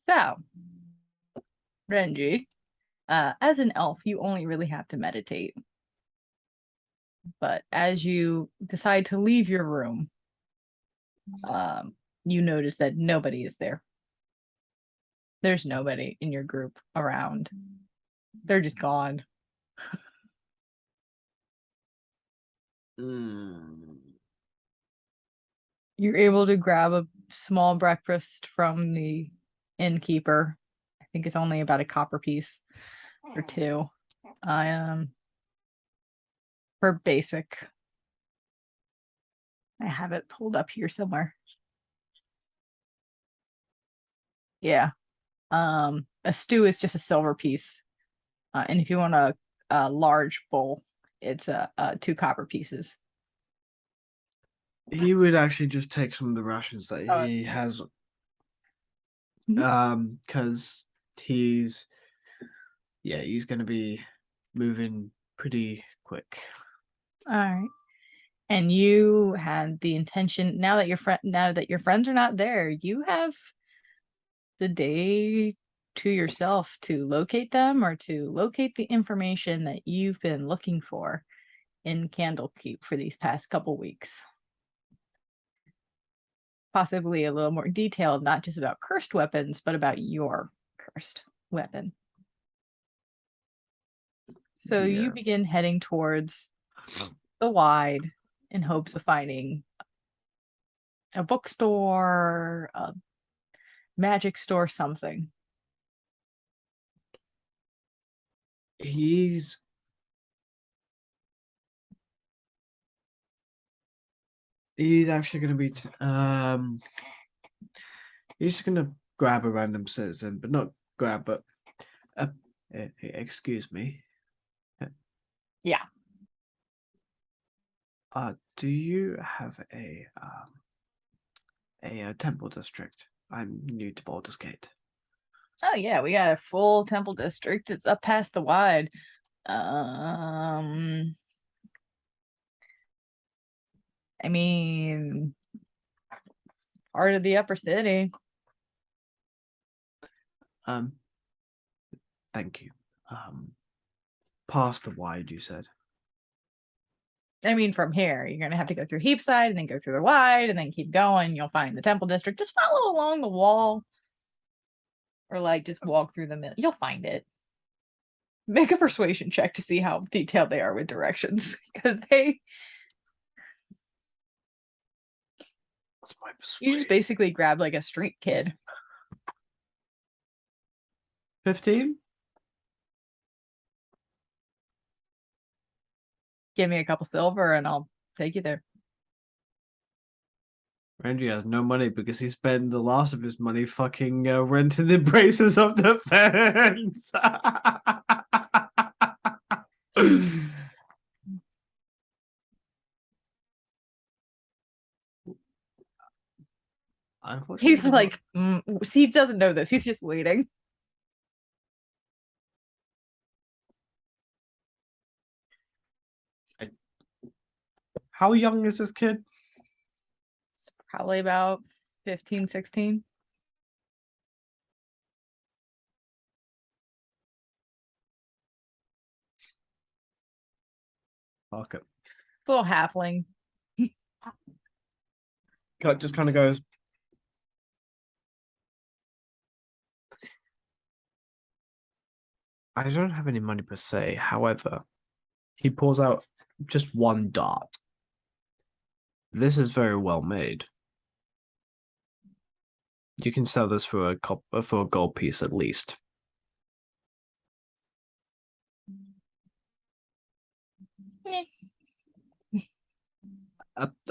So, Renji, as an elf, you only really have to meditate. But as you decide to leave your room, you notice that nobody is there. There's nobody in your group around. They're just gone. You're able to grab a small breakfast from the innkeeper. I think it's only about a copper piece or two. For basic. I have it pulled up here somewhere. Yeah. A stew is just a silver piece. And if you want a large bowl, it's 2 copper pieces. He would actually just take some of the rations that he has, because he's going to be moving pretty quick. All right. And you had the intention, now that your friends are not there, you have the day to yourself to locate them or to locate the information that you've been looking for in Candlekeep for these past couple weeks. Possibly a little more detailed, not just about cursed weapons, but about your cursed weapon. So you begin heading towards the wide in hopes of finding a bookstore, a magic store, something. He's actually going to be he's just going to grab a random citizen, but not grab, but excuse me. Yeah. Do you have a temple district? I'm new to Baldur's Gate. Oh yeah, we got a full temple district. It's up past the wide. I mean, part of the upper city. Thank you. Past the wide, you said. I mean, from here, you're gonna have to go through Heapside and then go through the wide and then keep going. You'll find the temple district. Just follow along the wall. Or like just walk through the middle. You'll find it. Make a persuasion check to see how detailed they are with directions. Because you just basically grab like a street kid. 15? Give me a couple silver and I'll take you there. Renji has no money because he spent the last of his money fucking renting the braces of the fence. He's like, Steve doesn't know this. He's just waiting. How young is this kid? It's probably about 15, 16. Fuck it. It's a little halfling. Just kind of goes. I don't have any money per se. However, he pulls out just one dart. This is very well made. You can sell this for a gold piece at least.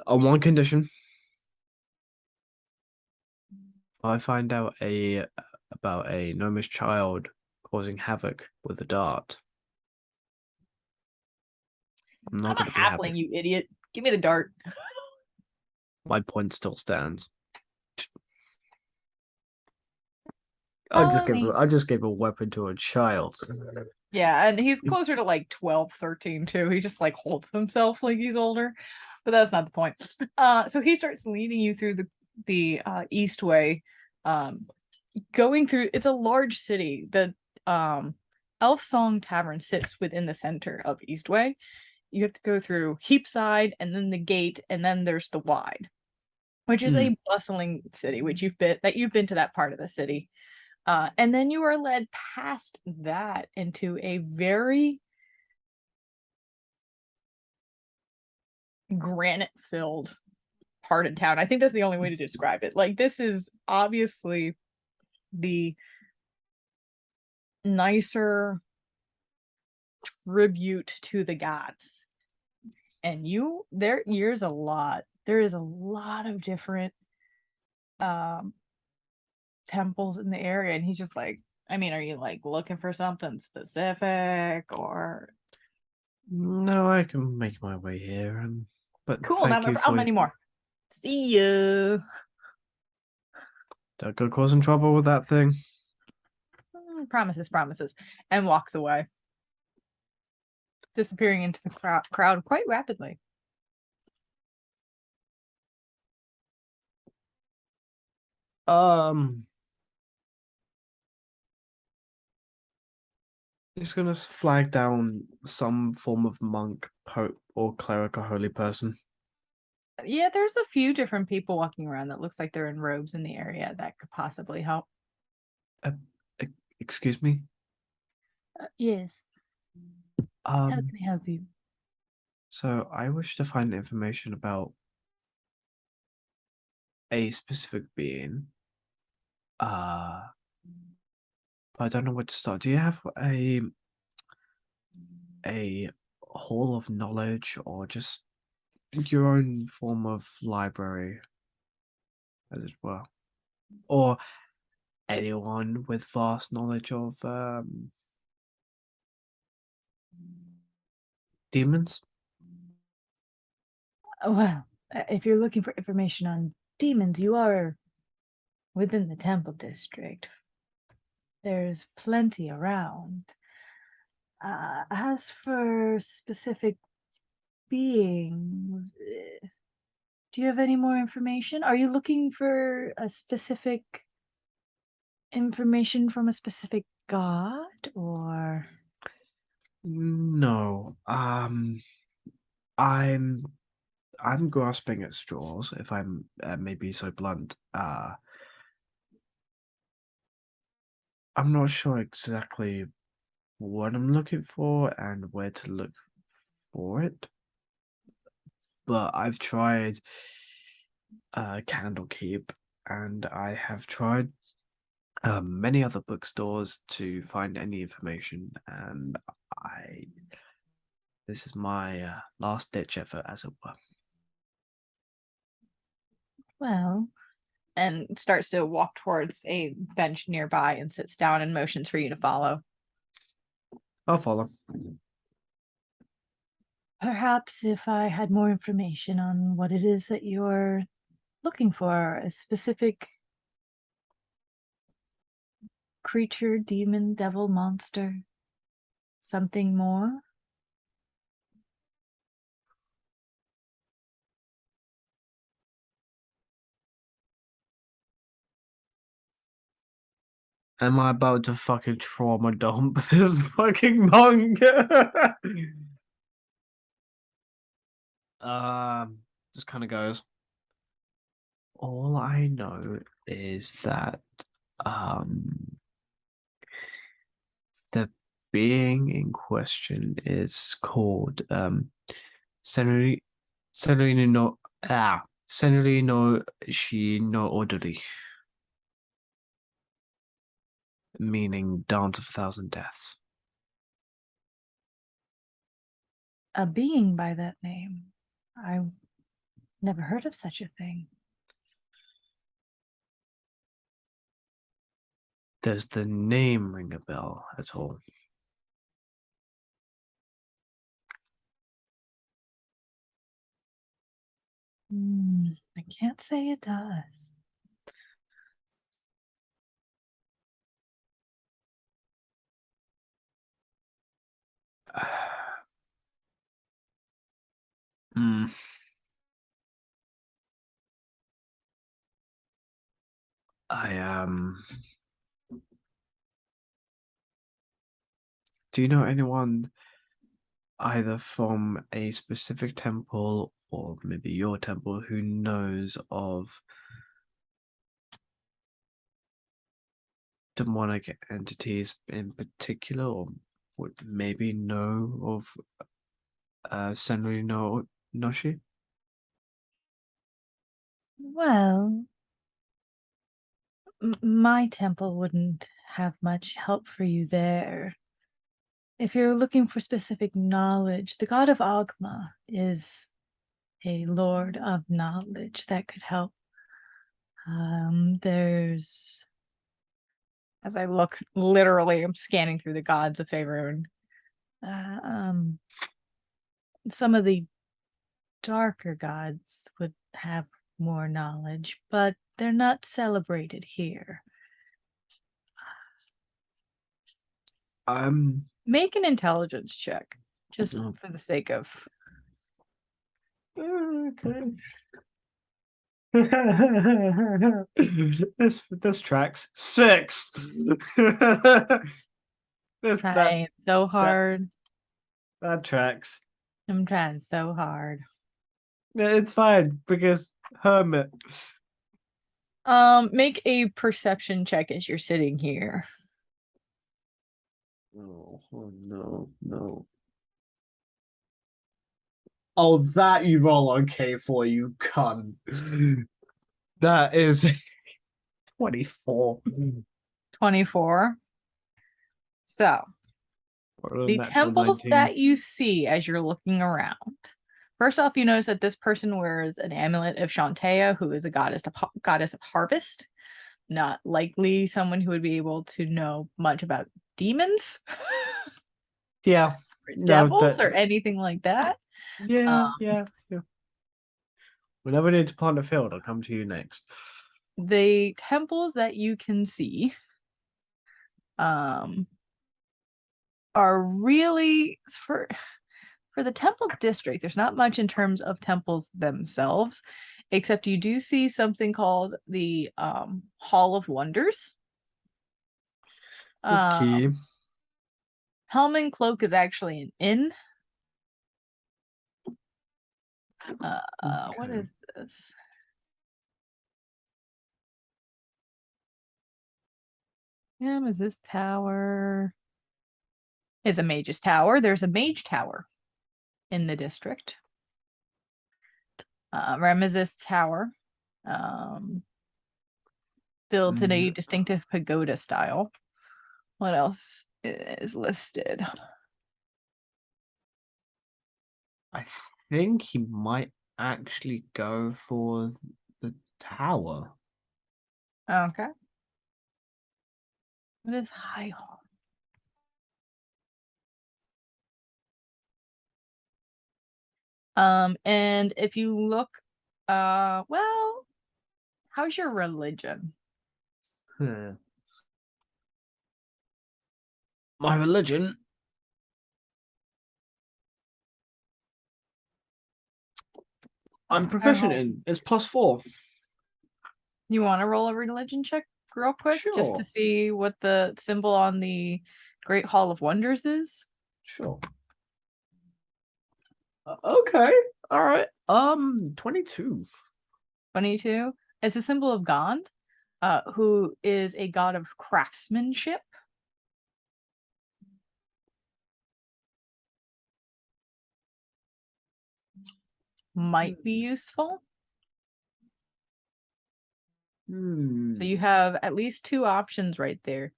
On one condition. I find out about a gnomish child causing havoc with a dart. I'm not going to be happy. You idiot. Give me the dart. My point still stands. I just gave a weapon to a child. Yeah, and he's closer to like 12, 13 too. He just like holds himself like he's older. But that's not the point. So he starts leading you through the east way. going through, it's a large city. The Elf Song Tavern sits within the center of Eastway. You have to go through Heapside and then the gate, and then there's the Wide, which is Hmm. a bustling city, which you've been to that part of the city. And then you are led past that into a very granite filled part of town. I think that's the only way to describe it. Like, this is obviously the nicer tribute to the gods. And there is a lot of different um temples in the area. And he's just like, I mean, are you like looking for something specific or No, I can make my way here, but cool, not thank my you problem for anymore. See ya. don't go causing trouble with that thing. Promises, promises, and walks away, disappearing into the crowd quite rapidly. Um, just gonna flag down some form of monk, pope, or cleric or holy person. Yeah, there's a few different people walking around that looks like they're in robes in the area that could possibly help. Uh, excuse me. Yes. How Um, can I help you? so I wish to find information about a specific being. Uh, but I don't know where to start. Do you have a hall of knowledge or just your own form of library, as it were, or anyone with vast knowledge of demons? Well, if you're looking for information on demons, you are within the temple district. There's plenty around. As for specific beings, do you have any more information? Are you looking for a specific information from a specific god or No. I'm I'm grasping at straws, if I'm maybe so blunt. I'm not sure exactly what I'm looking for and where to look for it, but I've tried Candlekeep, and I have tried many other bookstores to find any information, and I this is my last ditch effort, as it were. well, and starts to walk towards a bench nearby and sits down and motions for you to follow. I'll follow. Perhaps if I had more information on what it is that you're looking for, a specific creature, demon, devil, monster, something more. Am I about to fucking trauma dump this fucking manga? just kind of goes. All I know is that um the being in question is called Senri Senri no Senri no Shi no Odori, meaning Dance of a Thousand Deaths. A being by that name. I never heard of such a thing. Does the name ring a bell at all? I can't say it does. Hmm. I Do you know anyone either from a specific temple or maybe your temple who knows of demonic entities in particular, or would maybe know of Senri no Noshi? Well, my temple wouldn't have much help for you there. If you're looking for specific knowledge, the god of Agma is a lord of knowledge that could help. There's, as I look, literally, I'm scanning through the gods of Faerun. Um, some of the darker gods would have more knowledge, but they're not celebrated here. Um, Make an intelligence check, just oh, for the sake of. okay. This tracks 6. this that Trying so that hard. that tracks. I'm trying so hard. It's fine because hermit. Make a perception check as you're sitting here. Oh no, no. Oh, that you roll okay for, you cunt. That is 24. 24. So, Or a the natural temples 19. that you see as you're looking around. First off, you notice that this person wears an amulet of Shantea, who is a goddess of harvest. Not likely someone who would be able to know much about demons Yeah. or No, devils that or anything like that. yeah, Um, yeah, yeah. Whenever I need to plant a field, I'll come to you next. the temples that you can see um, are really for the temple district. There's not much in terms of temples themselves, except you do see something called the Hall of Wonders. Uh, Okay. Helm and Cloak is actually an inn. What Okay. is this? Is this tower? Is a mage's tower. There's a mage tower in the district. Ramesses Tower, um, built in a Mm, distinctive pagoda style. What else is listed? I think he might actually go for the tower. Okay. What is High Hall? And if you look, well, how's your religion? Hmm. My religion. I'm I proficient roll. in. It's +4. You want to roll a religion check real quick just to Sure. see what the symbol on the Great Hall of Wonders is? Sure. Okay. All right. 22. 22. It's a symbol of Gond, who is a god of craftsmanship. Might be useful. So Hmm. you have at least two options right there.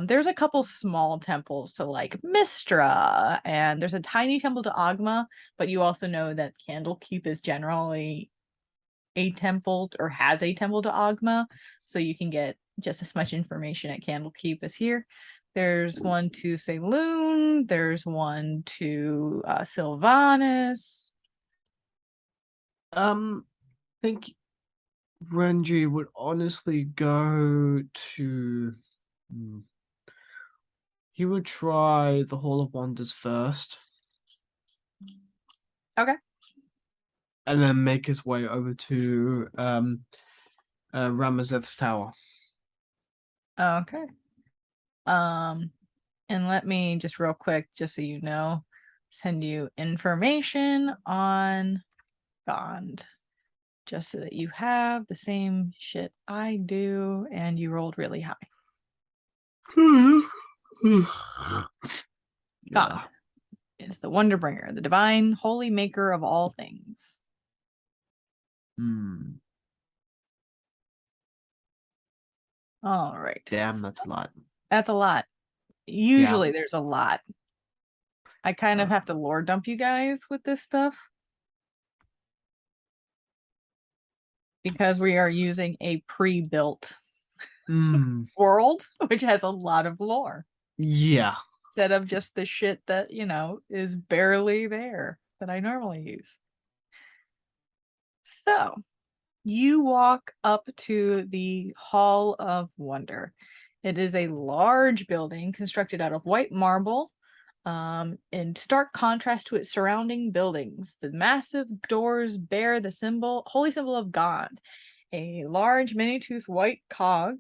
There's a couple small temples to like Mistra, and there's a tiny temple to Agma, but you also know that Candlekeep is generally a temple or has a temple to Agma, so you can get just as much information at Candlekeep as here. There's one to Saloon, there's one to Sylvanas. I think Renji would honestly go to. Hmm, he would try the Hall of Wonders first, Okay. and then make his way over to Ramazeth's tower. Okay. Um, And let me just real quick, just so you know, send you information on Gond, just so that you have the same shit I do, and you rolled really high. Yeah. Gond is the Wonderbringer, the divine holy maker of all things. Hmm. All right. Damn, that's a lot. That's a lot. Yeah. Usually there's a lot. I kind of have to lore dump you guys with this stuff because we are using a pre-built world, which has a lot of lore Yeah. instead of just the shit that, is barely there that I normally use. So you walk up to the Hall of Wonder. It is a large building constructed out of white marble, in stark contrast to its surrounding buildings. The massive doors bear the holy symbol of God, a large many-toothed white cog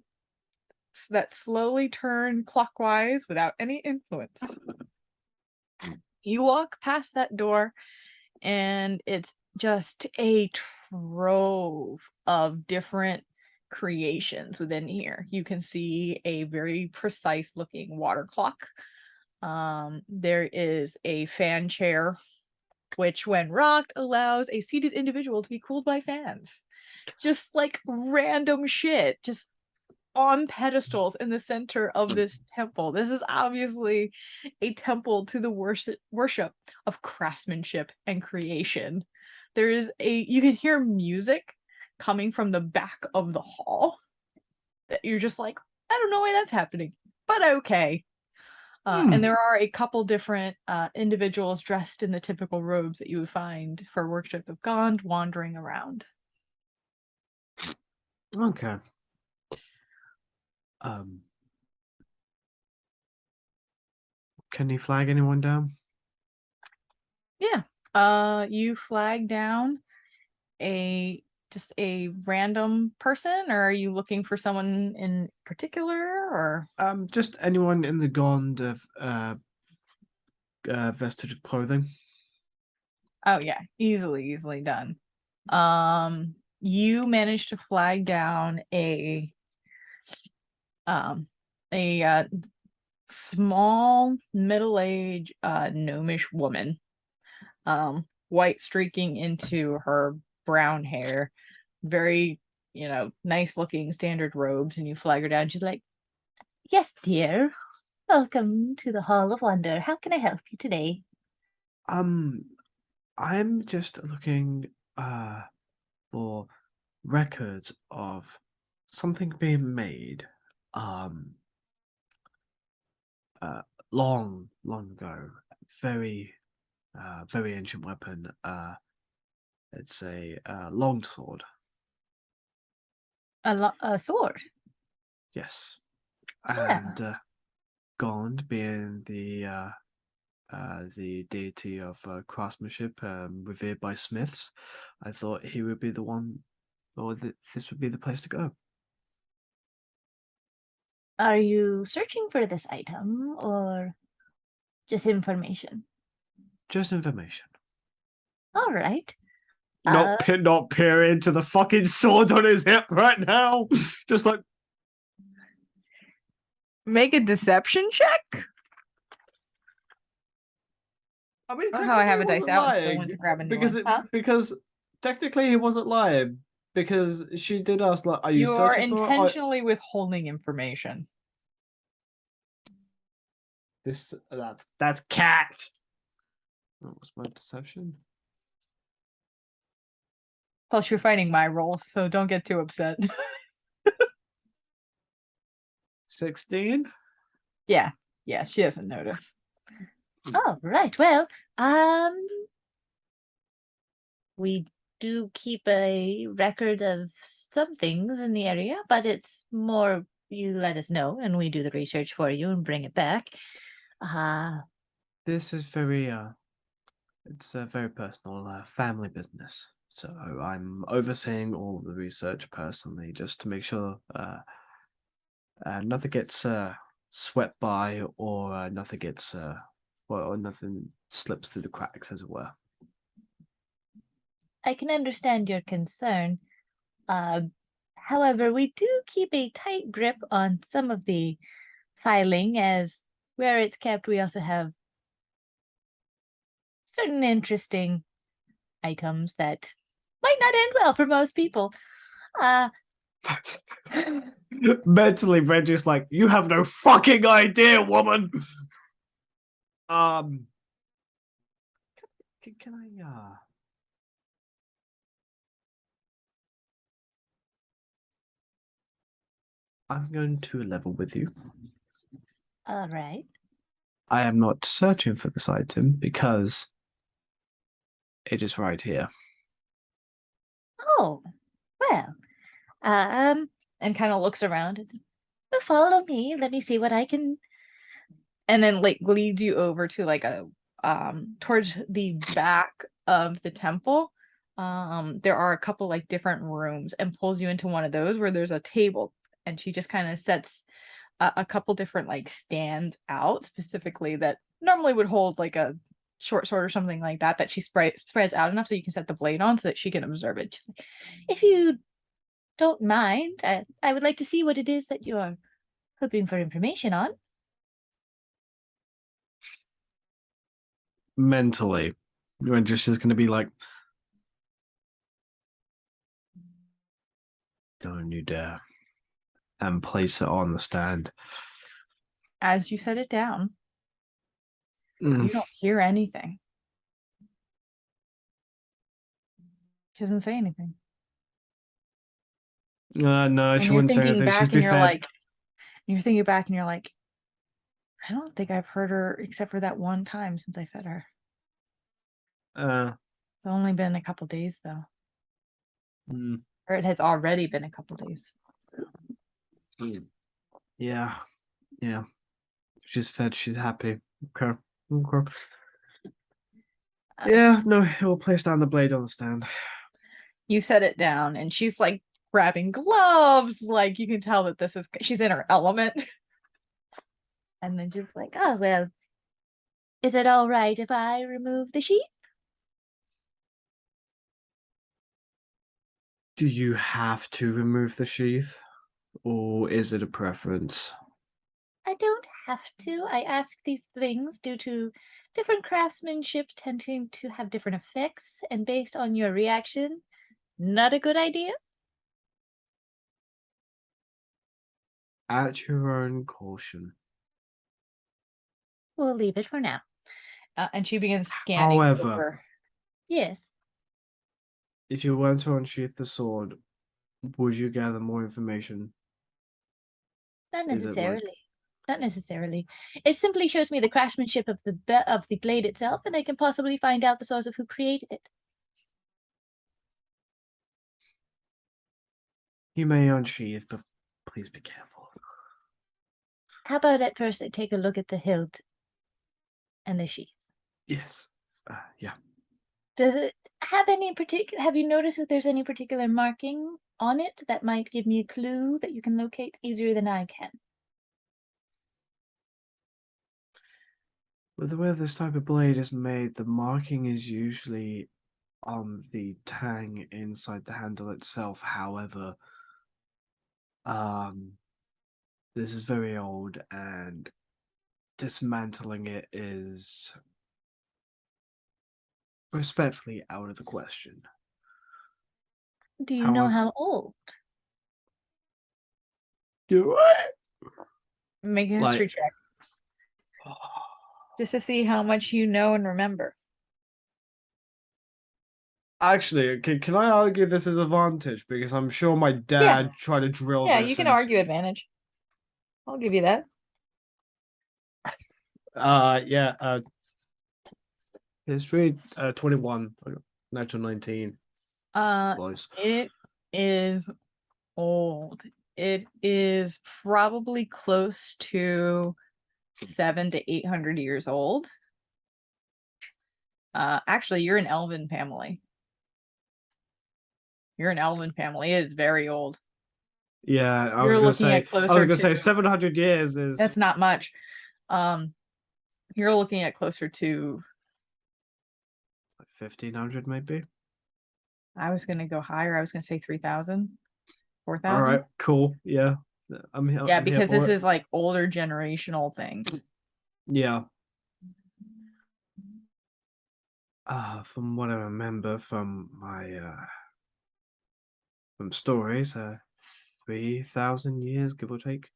that slowly turn clockwise without any influence. You walk past that door, and it's just a trove of different creations within here. You can see a very precise looking water clock. There is a fan chair, which when rocked allows a seated individual to be cooled by fans. Just like random shit, just on pedestals in the center of this temple. This is obviously a temple to the worship of craftsmanship and creation. There is you can hear music coming from the back of the hall that you're just like, I don't know why that's happening, but okay. And there are a couple different individuals dressed in the typical robes that you would find for worship of Gond wandering around. Okay. Um, can you flag anyone down? Yeah. You flag down just a random person, or are you looking for someone in particular, or Just anyone in the Gond of vestige of clothing. oh yeah, easily done. You managed to flag down um a small middle-aged gnomish woman, white streaking into her brown hair, very, nice looking standard robes, and you flag her down. She's like, yes, dear. Welcome to the Hall of Wonder. How can I help you today? Um, I'm just looking for records of something being made um uh long ago. Very very ancient weapon. It's a long sword. A sword. Yes. Yeah. And Gond being the deity of craftsmanship, revered by smiths, I thought he would be the one, or this would be the place to go. Are you searching for this item or just information? Just information. All right. Not peer into the fucking sword on his hip right now. Just like, Make a deception check. I mean, Or how I technically have he a dice wasn't out and still lying went to grab a new because one. Huh? because technically he wasn't lying because she did ask like, "Are you You're searching for it?" intentionally withholding information. That's cat. What was my deception? Plus, you're fighting my roll, so don't get too upset. 16. Yeah, she doesn't notice. Oh, right. Well, we do keep a record of some things in the area, but it's more you let us know and we do the research for you and bring it back. This is very it's a very personal family business. So I'm overseeing all the research personally just to make sure nothing gets swept by, or nothing gets or nothing slips through the cracks, as it were. I can understand your concern. Uh, However, we do keep a tight grip on some of the filing, as where it's kept, we also have certain interesting items that might not end well for most people. Uh, Mentally, Reggie's like, "You have no fucking idea, woman." Um, can I? I'm going to level with you. all right. I am not searching for this item because it is right here. Oh, well, and kind of looks around and follow me. Let me see what I can. And then like leads you over to like a towards the back of the temple. There are a couple like different rooms and pulls you into one of those where there's a table, and she just kind of sets a couple different like stand out specifically that normally would hold like a short sword or something like that, that she spreads out enough so you can set the blade on so that she can observe it. She's like, if you don't mind, I would like to see what it is that you're hoping for information on. Mentally, you're just going to be like, "Don't you dare!" and place it on the stand. As you set it down, Mm. you don't hear anything. She doesn't say anything. No, And she you're wouldn't say thinking anything. She's back and be you're fed. like, I don't think I've heard her except for that one time since I fed her. Uh, It's only been a couple days though. mm, Or it has already been a couple days. yeah, yeah. She's fed. She's happy. Okay. Okay. Uh, Yeah, no, he'll place down the blade on the stand. you set it down and she's like grabbing gloves. Like you can tell that she's in her element. And then just like, oh, well, is it all right if I remove the sheet? Do you have to remove the sheath, or is it a preference? I don't have to. I ask these things due to different craftsmanship tending to have different effects, and based on your reaction, not a good idea. At your own caution. We'll leave it for now. And she begins scanning However, over. Yes, if you were to unsheath the sword, would you gather more information? not Is it like, necessarily. Not necessarily. It simply shows me the craftsmanship of the blade itself, and I can possibly find out the source of who created it. you may unsheath, but please be careful? How about at first I take a look at the hilt and the sheath? Yes. Yeah. Does it have any particular? Have you noticed if there's any particular marking on it that might give me a clue that you can locate easier than I can? With the way this type of blade is made, the marking is usually on the tang inside the handle itself. However, um, this is very old, and dismantling it is respectfully out of the question. Do you know However, how old? do it. Make a Like, history check just to see how much you know and remember. actually, can I argue this is advantage? Because I'm sure my Yeah, dad tried to drill yeah, you this can into. argue advantage. I'll give you that. Yeah, history, 21, natural 19. Uh, Close. it is old. It is probably close to 700 to 800 years old. Actually, you're an elven family. You're an elven family. It is very old. Yeah, I was You're gonna looking say, at closer to 700 years is that's not much. Um, you're looking at closer to, like 1500 maybe. I was gonna go higher. I was gonna say 3,000, All 4,000. right, cool. Yeah, Yeah, I'm here because for this it. is like older generational things. Yeah. From what I remember from my from stories, 3,000 years, give or take.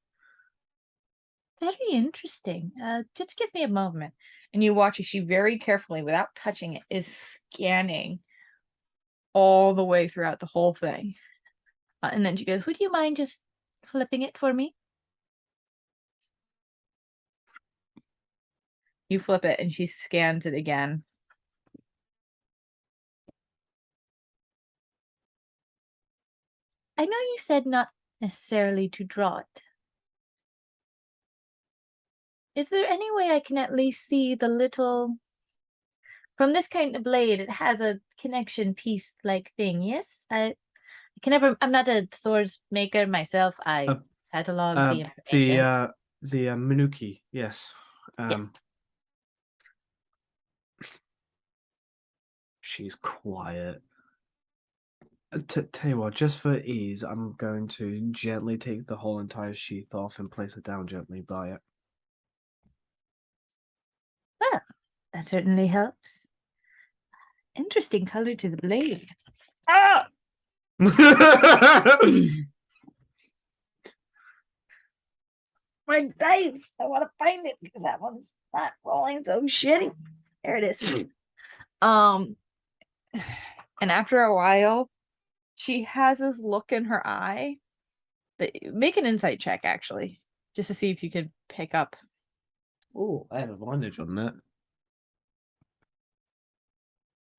Very interesting. Just give me a moment. And you watch as she very carefully, without touching it, is scanning all the way throughout the whole thing. And then she goes, would you mind just flipping it for me? You flip it and she scans it again. I know you said not necessarily to draw it. Is there any way I can at least see the little... From this kind of blade, it has a connection piece like thing, yes? I can never... I'm not a swords maker myself. I Uh, catalog the the information. Minuki, yes. Yes. She's quiet. Tell you what, just for ease, I'm going to gently take the whole entire sheath off and place it down gently by it. Well, that certainly helps. Interesting color to the blade. Ah! My dice! I want to find it because that one's not rolling so shitty. There it is. Um, and after a while, she has this look in her eye that... Make an insight check, actually, just to see if you could pick up. Oh, I have advantage on that.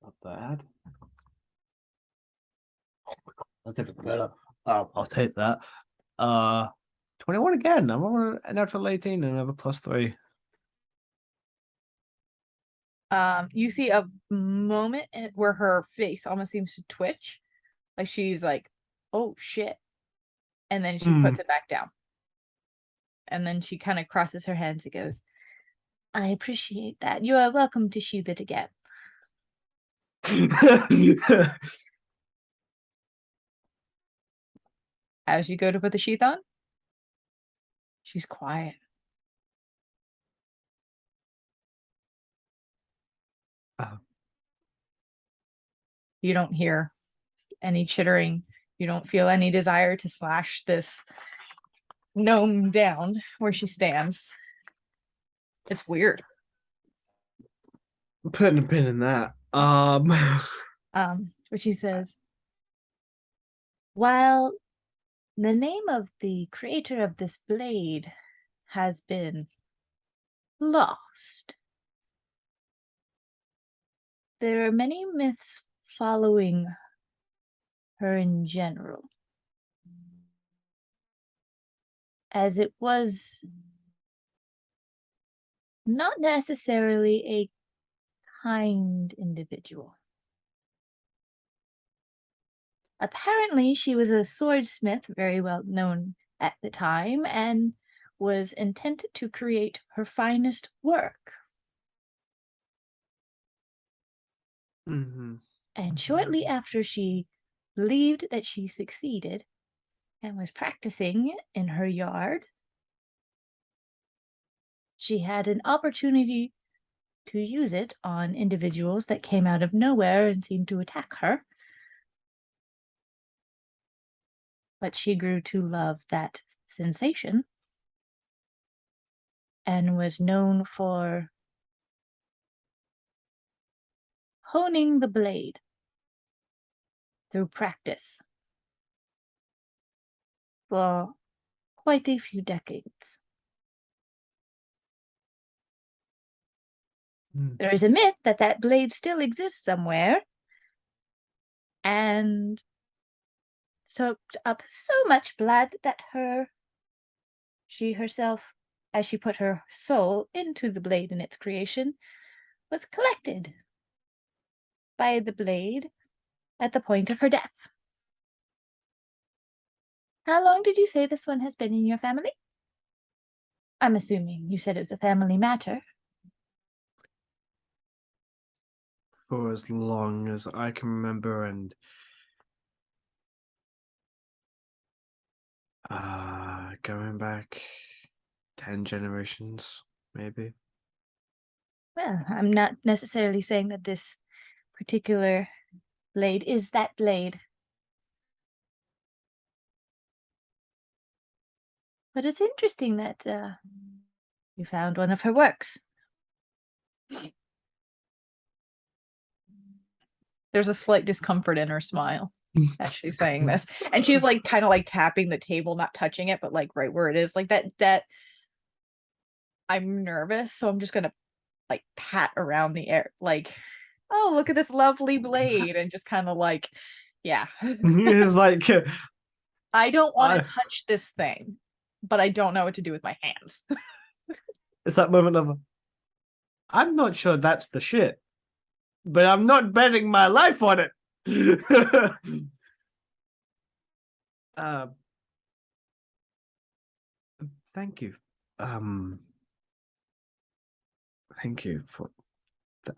Not bad. That's even better. I'll take that. 21 again. I'm on a natural 18 and I have a +3. You see a moment where her face almost seems to twitch, like she's like, "Oh shit," and then she puts it back down. And then she kind of crosses her hands and goes, I appreciate that. You are welcome to sheath it again. As you go to put the sheath on, she's quiet. You don't hear any chittering. You don't feel any desire to slash this gnome down where she stands. It's weird. Putting a pin in that. But she says, while the name of the creator of this blade has been lost, there are many myths following her in general, as it was not necessarily a kind individual. Apparently, she was a swordsmith very well known at the time and was intent to create her finest work. Mm-hmm. And shortly after she believed that she succeeded and was practicing in her yard, she had an opportunity to use it on individuals that came out of nowhere and seemed to attack her. But she grew to love that sensation and was known for honing the blade through practice for quite a few decades. There is a myth that that blade still exists somewhere and soaked up so much blood that she herself, as she put her soul into the blade in its creation, was collected by the blade at the point of her death. How long did you say this one has been in your family? I'm assuming you said it was a family matter. For as long as I can remember, and going back 10 generations, maybe. Well, I'm not necessarily saying that this particular blade is that blade, but it's interesting that you found one of her works. There's a slight discomfort in her smile as she's saying this. And she's like kind of like tapping the table, not touching it, but like right where it is. Like that I'm nervous, so I'm just gonna like pat around the air, like, oh, look at this lovely blade, and just kind of like, yeah. It's like I don't want to I, touch this thing, but I don't know what to do with my hands. it's that moment of I'm not sure that's the shit, but I'm not betting my life on it. uh, thank you. Um, thank you for.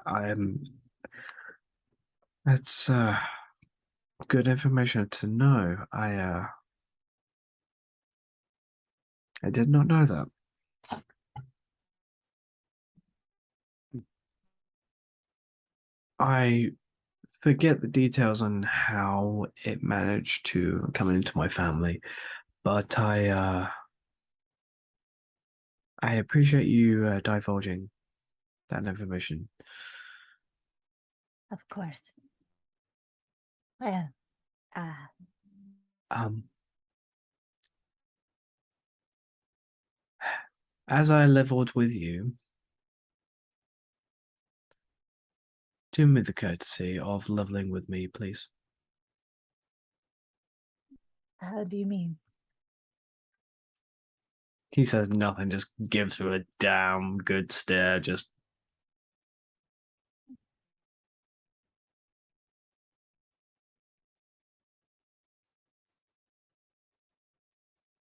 I am. That's good information to know. I did not know that. I forget the details on how it managed to come into my family, but I appreciate you divulging that information. Of course. Well, ah, Um, as I leveled with you, do me the courtesy of leveling with me, please. how do you mean? He says nothing, just gives her a damn good stare, just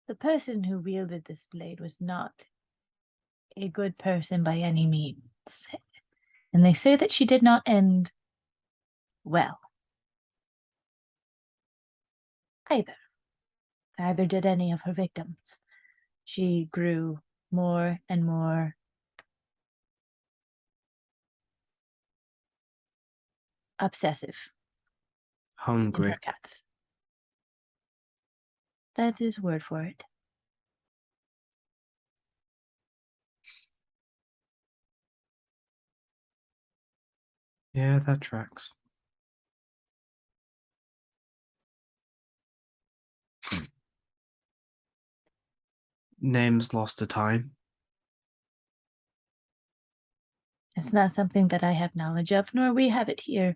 The person who wielded this blade was not a good person by any means, and they say that she did not end well either. Neither did any of her victims. She grew more and more obsessive in her hungry. cuts. That is word for it. Yeah, that tracks. Names lost to time. It's not something that I have knowledge of, nor we have it here.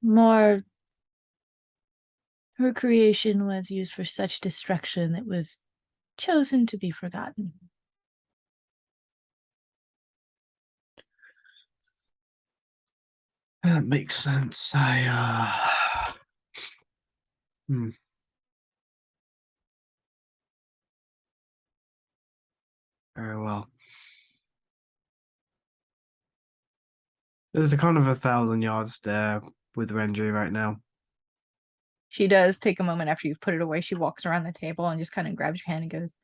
More, her creation was used for such destruction that was chosen to be forgotten. That makes sense. Hmm, very well. There's a kind of 1,000 yard stare with Renji right now. She does take a moment after you've put it away. She walks around the table and just kind of grabs your hand and goes,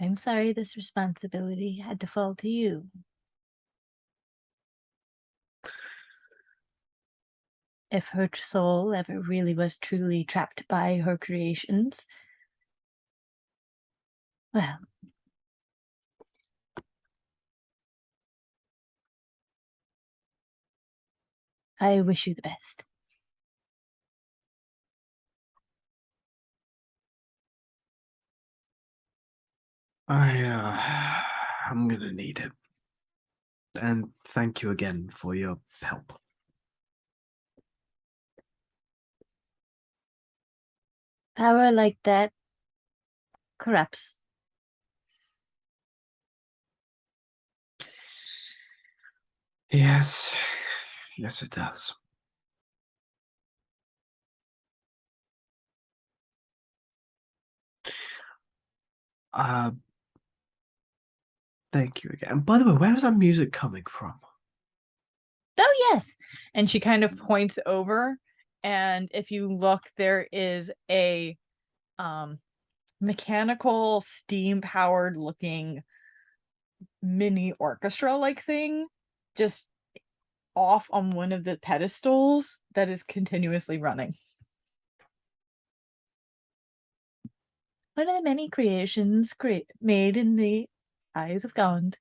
I'm sorry this responsibility had to fall to you. If her soul ever really was truly trapped by her creations, well, I wish you the best. I'm gonna need it. And thank you again for your help. Power like that corrupts. Yes, yes, it does. Uh, thank you again. And by the way, where is that music coming from? Oh, yes. And she kind of points over. And if you look, there is a um, mechanical, steam powered looking mini orchestra like thing just off on one of the pedestals that is continuously running. One of the many creations made in the eyes of God.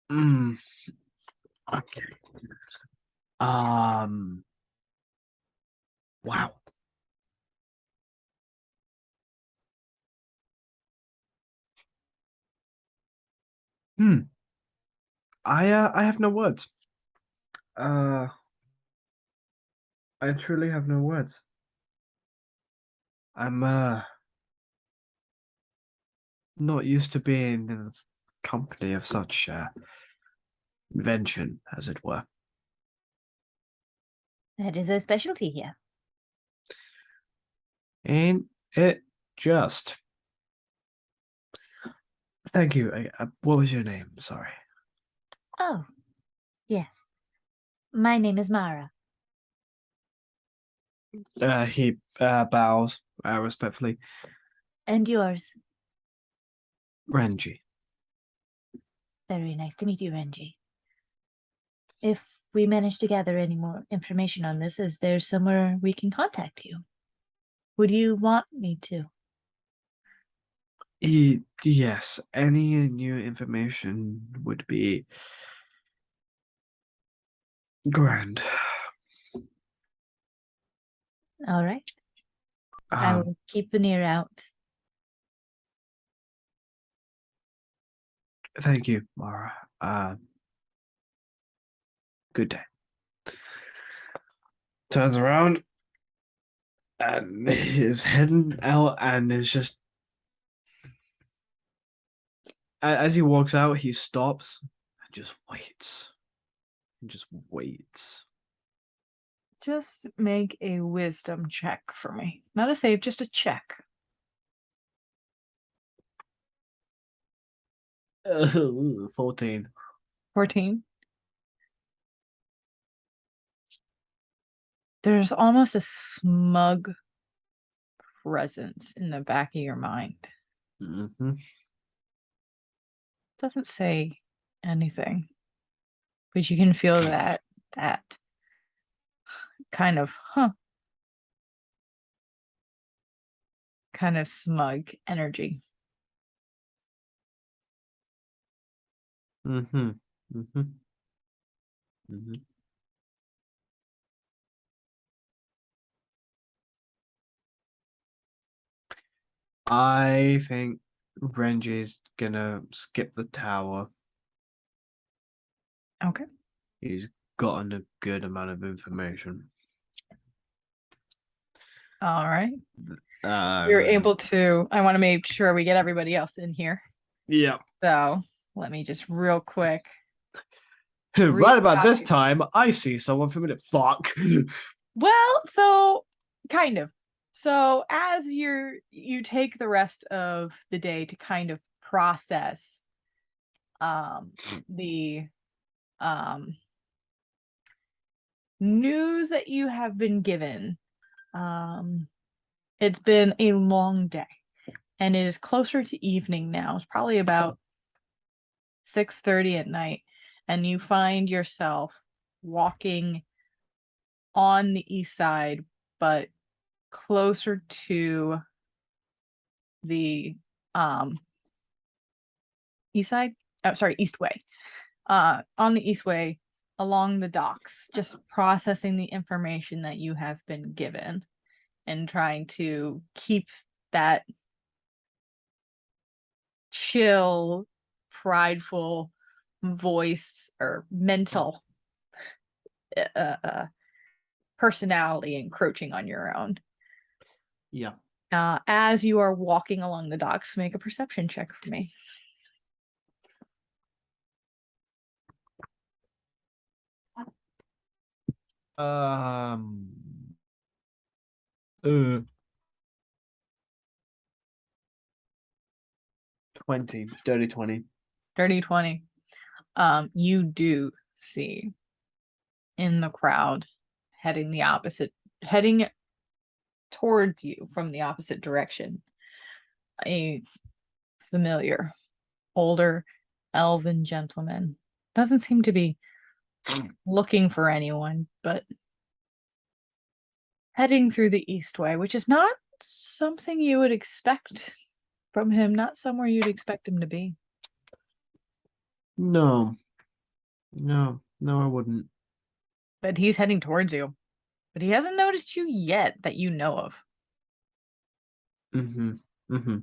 Hmm. Okay. Um. Wow. Hmm. I have no words. Uh, I truly have no words. I'm not used to being in the company of such invention, as it were. That is a specialty here. Ain't it just? Thank you. What was your name? Sorry. Oh, yes. My name is Mara. He bows respectfully. And yours? Renji. Very nice to meet you, Renji. If we manage to gather any more information on this, is there somewhere we can contact you? Would you want me to? Yes, any new information would be grand. All right. I Um, will keep an ear out. thank you, Mara. Good day. Turns around and is heading out and is just as he walks out, he stops and just waits. He just waits. Just make a wisdom check for me. Not a save, just a check. 14. 14. There's almost a smug presence in the back of your mind. Mm-hmm. Doesn't say anything, but you can feel that kind of kind of smug energy. Mm-hmm. Mm-hmm. Mm-hmm. I think Renji's gonna skip the tower. Okay. He's gotten a good amount of information. All right. You're Um, able to, I want to make sure we get everybody else in here. yeah. So let me just real quick Right about recap. this time, I see someone familiar. Fuck. Well, so kind of. So as you take the rest of the day to kind of process um the um news that you have been given. It's been a long day and it is closer to evening now. It's probably about 6:30 at night and you find yourself walking on the east side but closer to the um east side, oh sorry, east way, on the east way along the docks, just processing the information that you have been given and trying to keep that chill, prideful voice or mental uh, personality encroaching on your own. Yeah. As you are walking along the docks, make a perception check for me. Um. Uh, 20. Dirty 20. Dirty 20. You do see in the crowd heading towards you from the opposite direction, a familiar, older, elven gentleman. Doesn't seem to be looking for anyone, but heading through the Eastway, which is not something you would expect from him, not somewhere you'd expect him to be. No. No, I wouldn't. But he's heading towards you. But he hasn't noticed you yet that you know of. Mm-hmm. Mm-hmm.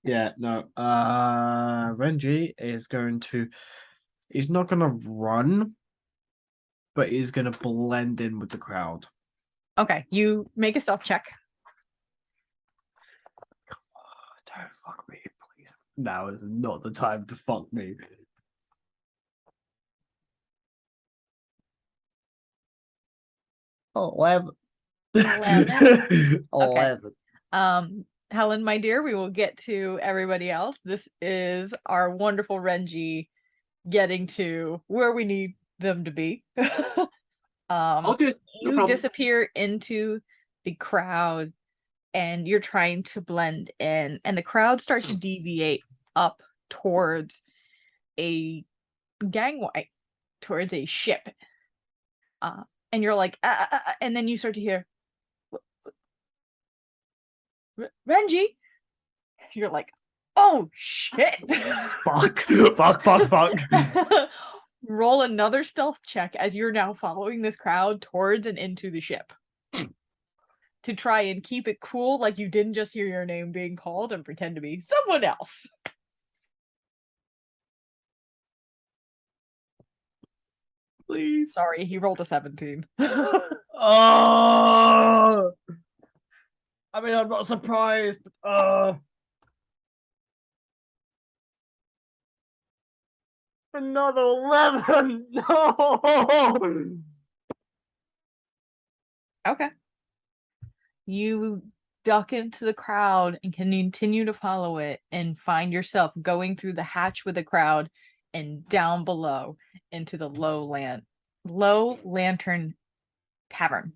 Yeah, no. Renji is he's not gonna run, but he's gonna blend in with the crowd. Okay, you make a stealth check. Don't fuck me, please. Now is not the time to fuck me. 11. 11. 11. Helen, my dear, we will get to everybody else. This is our wonderful Renji getting to where we need them to be. Okay, no You problem. disappear into the crowd and you're trying to blend in, and the crowd starts to deviate up towards a gangway, towards a ship. And you're like, and then you start to hear, Renji. You're like, oh shit. Fuck. Fuck. Roll another stealth check as you're now following this crowd towards and into the ship. To try and keep it cool, like you didn't just hear your name being called and pretend to be someone else. Please. Sorry, he rolled a 17. Oh! I mean, I'm not surprised, but another 11! No! Okay. You duck into the crowd and can continue to follow it and find yourself going through the hatch with the crowd and down below into the low lantern tavern.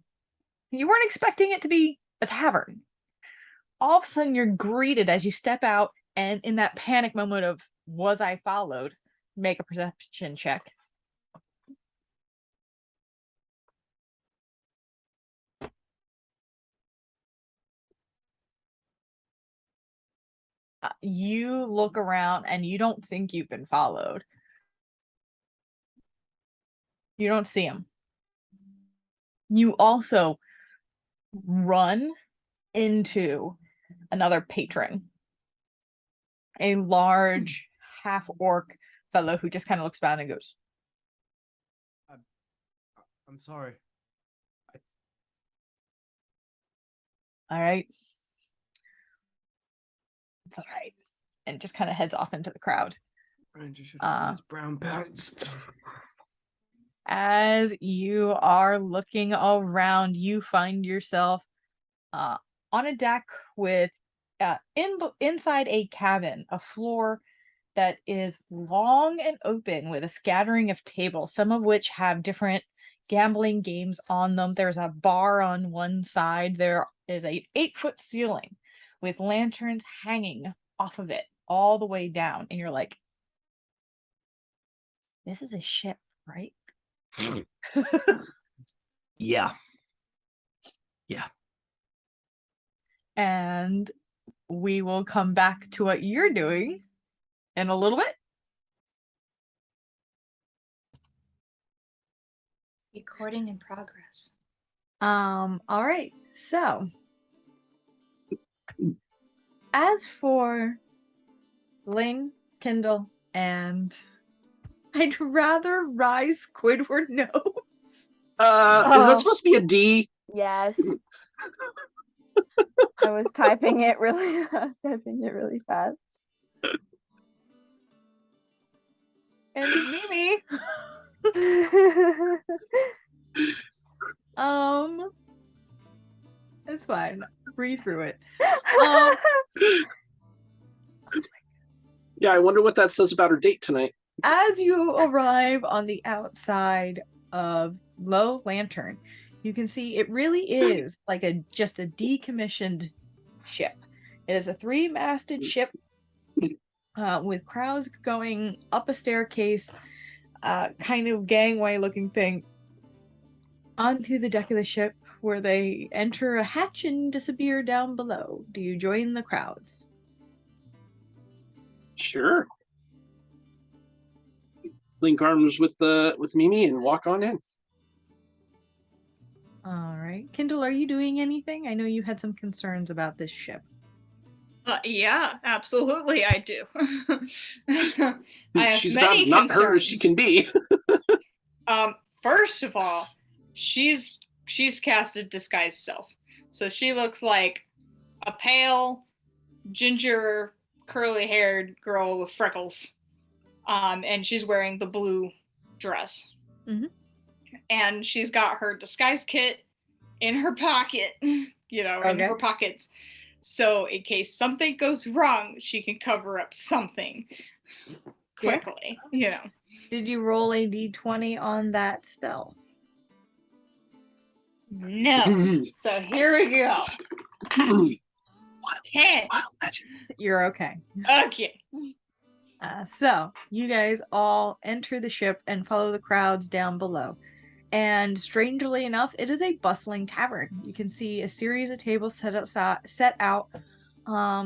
You weren't expecting it to be a tavern. All of a sudden you're greeted as you step out, and in that panic moment of was I followed, make a perception check. You look around and you don't think you've been followed. You don't see him. You also run into another patron, a large half orc fellow who just kind of looks around and goes, I'm sorry. all right. It's all right. And just kind of heads off into the crowd. Ranger should have his brown pants. As you are looking around, you find yourself on a deck with inside a cabin, a floor that is long and open with a scattering of tables, some of which have different gambling games on them. There's a bar on one side. There is a 8-foot ceiling with lanterns hanging off of it all the way down. And you're like, this is a ship, right? Yeah. And we will come back to what you're doing in a little bit. Recording in progress. All right. So, as for Ling, Kindle, and I'd rather Rise Squidward knows. Is that supposed to be a D? Yes. I was typing it really fast. And Mimi. It's fine. Breathe through it. Yeah, I wonder what that says about her date tonight. As you arrive on the outside of Low Lantern, you can see it really is like just a decommissioned ship. It is a 3-masted ship with crowds going up a staircase, kind of gangway looking thing, onto the deck of the ship, where they enter a hatch and disappear down below. Do you join the crowds? Sure. Link arms with Mimi and walk on in. All right. Kindle, are you doing anything? I know you had some concerns about this ship. Yeah, absolutely, I do. I have She's many about not concerns. her as she can be. First of all, she's casted disguised self, so she looks like a pale, ginger, curly-haired girl with freckles, and she's wearing the blue dress, and she's got her disguise kit in her pocket, in her pockets. So in case something goes wrong, she can cover up something quickly, Did you roll a d20 on that spell? No. So here we go. 10. You're okay. Okay. So you guys all enter the ship and follow the crowds down below. And strangely enough, it is a bustling tavern. You can see a series of tables set out.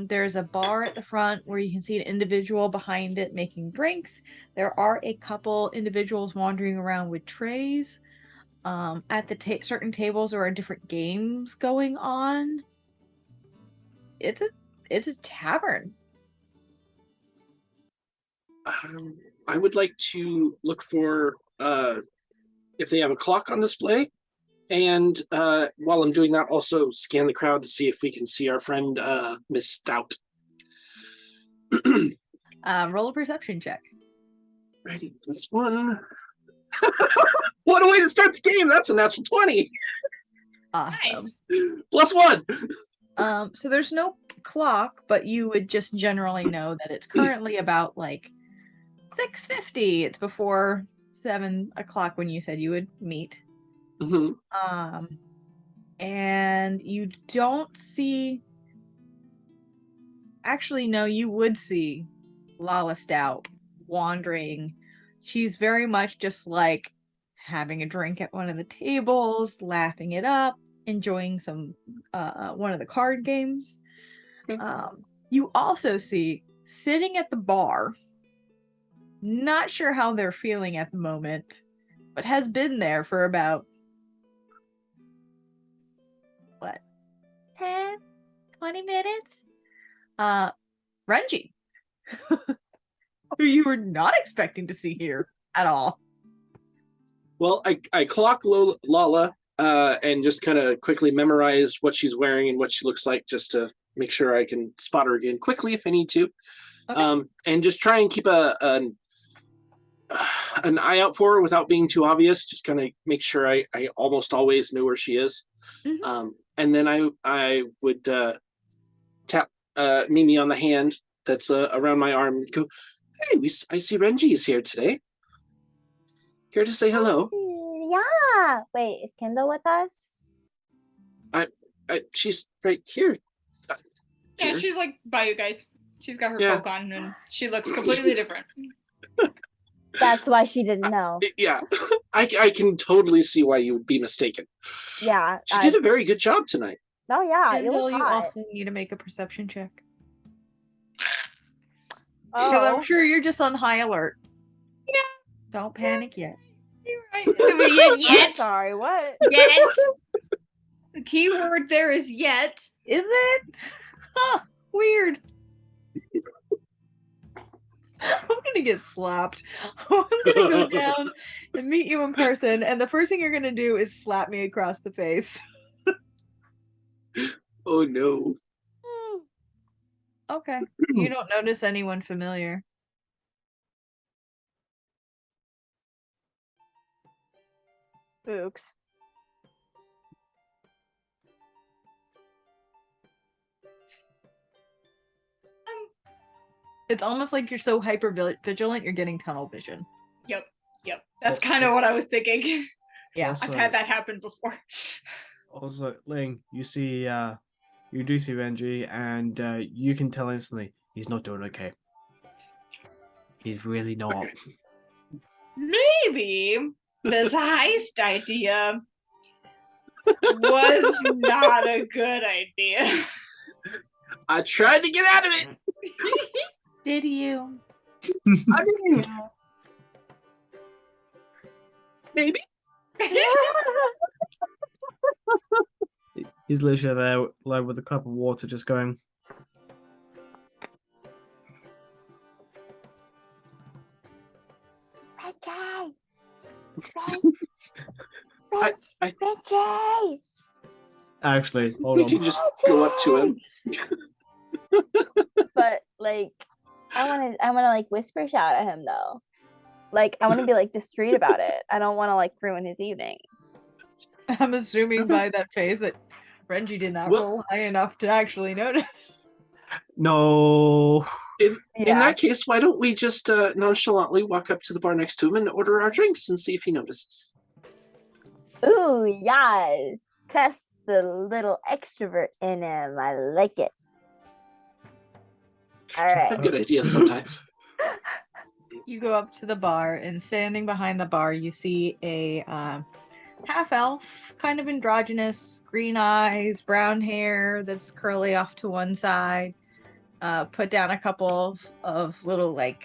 There's a bar at the front where you can see an individual behind it making drinks. There are a couple individuals wandering around with trays. At the certain tables there are different games going on. It's a tavern. I would like to look for if they have a clock on display, and while I'm doing that, also scan the crowd to see if we can see our friend Miss Stout. Roll a perception check. Ready, this one. What a way to start the game! That's a natural 20. Awesome. Nice. +1. So there's no clock, but you would just generally know that it's currently about like 6:50. It's before 7 o'clock when you said you would meet. And you don't see. Actually, no, you would see Lala Stout wandering. She's very much just like having a drink at one of the tables, laughing it up, enjoying some one of the card games. You also see sitting at the bar, not sure how they're feeling at the moment, but has been there for about 10, 20 minutes? Renji, who you were not expecting to see here at all. Well, I clock Lala and just kind of quickly memorize what she's wearing and what she looks like, just to make sure I can spot her again quickly if I need to. Okay. And just try and keep an eye out for her without being too obvious. Just kind of make sure I almost always know where she is. And then I would tap Mimi on the hand that's around my arm and go, "Hey, I see Renji is here today. Here to say hello." Yeah. Wait, is Kendall with us? She's right here. Yeah, she's like by you guys. She's got her cloak on and she looks completely different. That's why she didn't know. Yeah, I can totally see why you would be mistaken. Yeah. She did a very good job tonight. Oh yeah, And it was you hot. also need to make a perception check. Oh. Because I'm sure you're just on high alert. Yeah. Don't panic yet. You're right. Yet. Sorry, what? Yet. The key word there is yet. Is it? Huh, weird. I'm gonna get slapped. I'm gonna go down and meet you in person, and the first thing you're gonna do is slap me across the face. Oh no. Okay. You don't notice anyone familiar. Spooks. It's almost like you're so hyper vigilant, you're getting tunnel vision. Yep. That's kind of what I was thinking. Yeah. Also, I've had that happen before. Also, Ling, you see, you do see Renji, and you can tell instantly he's not doing okay. He's really not. Okay. Maybe this heist idea was not a good idea. I tried to get out of it. Did you? I didn't. Maybe. He's literally there, like with a cup of water, just going. Reggie! I- Reggie! Actually, hold We on. can just go up to him. But like, I want to like whisper shout at him though. Like, I want to be like discreet about it. I don't want to like ruin his evening. I'm assuming by that face that Renji did not Well- roll high enough to actually notice. No. In Yeah. that case, why don't we just nonchalantly walk up to the bar next to him and order our drinks and see if he notices? Ooh, yes. Test the little extrovert in him. I like it. All I right. have good ideas sometimes. You go up to the bar, and standing behind the bar, you see a half elf, kind of androgynous, green eyes, brown hair that's curly off to one side. Put down a couple of little like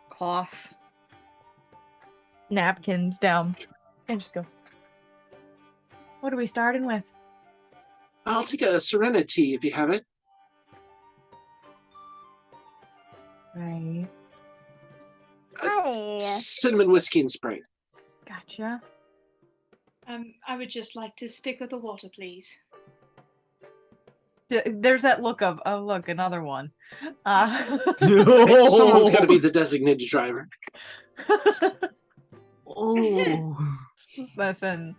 cloth napkins down, and just go. What are we starting with? I'll take a Serenity if you have it. Right. Hi. Cinnamon whiskey and Sprite. Gotcha. I would just like to stick with the water, please. There's that look of, oh look, another one. Someone's got to be the designated driver. Oh. Listen,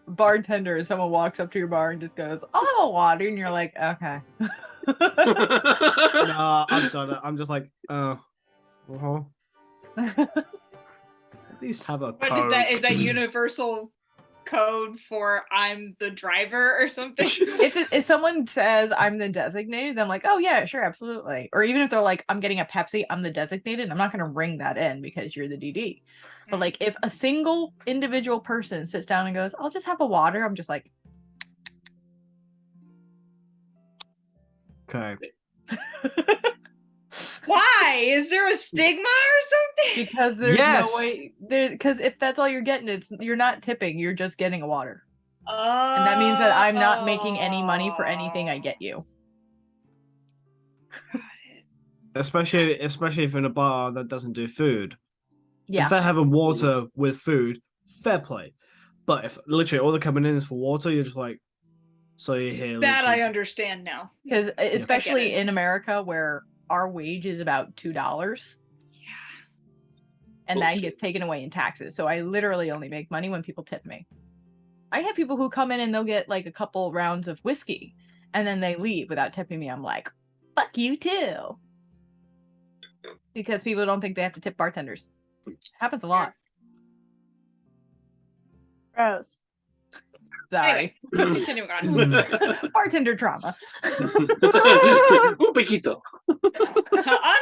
bartender, someone walks up to your bar and just goes, "Oh, water," and you're like, "Okay." Nah, I've done it. I'm just like, uh-huh. At least have a What is that? Is Coke. that universal code for I'm the driver or something? If someone says I'm the designated, then I'm like, "Oh yeah, sure, absolutely." Or even if they're like, "I'm getting a Pepsi," I'm the designated. I'm not going to ring that in because you're the DD. But like, if a single individual person sits down and goes, "I'll just have a water," I'm just like, Okay. Why? Is there a stigma or something? because there's Yes! no way. Because if that's all you're getting, you're not tipping. You're just getting a water. Oh. And that means that I'm not making any money for anything I get you. Especially if in a bar that doesn't do food. Yeah. If they have a water with food, fair play. But if literally all they're coming in is for water, you're just like, so you're here. That I literally to- understand now. Because especially it. in America where our wage is about $2. Yeah. And that Bullshit. gets taken away in taxes. So I literally only make money when people tip me. I have people who come in and they'll get like a couple rounds of whiskey and then they leave without tipping me. I'm like, fuck you too. Because people don't think they have to tip bartenders. Happens a lot. Gross. Sorry. Anyway, continuing on. Bartender trauma. Un poquito.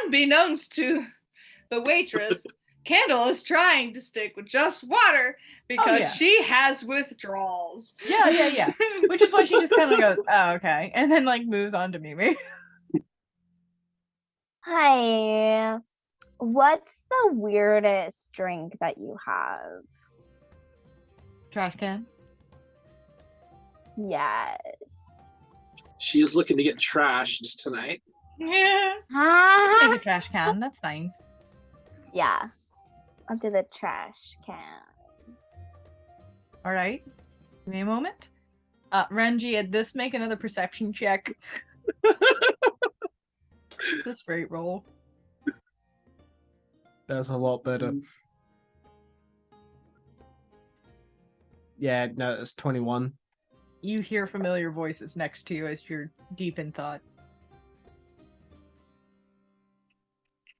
Unbeknownst to the waitress, Candle is trying to stick with just water because yeah. she has withdrawals. Yeah. Which is why she just kind of goes, oh, okay. And then like moves on to Mimi. Hi. What's the weirdest drink that you have? Trash can. Yes. She is looking to get trashed tonight. Yeah. Take Ah. a trash can. That's fine. Yeah. I'll do the trash can. All right. Give me a moment. Renji, at this, make another perception check. This great roll. That's a lot better. Yeah, no, it's 21. You hear familiar voices next to you as you're deep in thought.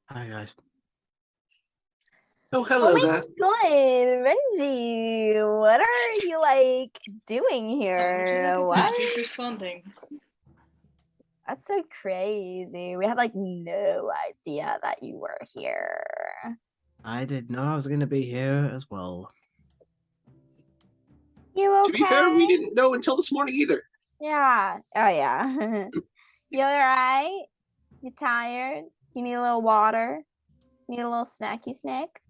Hi guys. Oh, hello Oh there. my god, Renji, what are you like doing Oh, would you here? look at What? that? She's responding. That's so crazy. We had like no idea that you were here. I didn't know I was going to be here as well. You okay? To be fair, we didn't know until this morning either. Yeah. Oh yeah. You alright? You tired? You need a little water? Need a little snacky snack?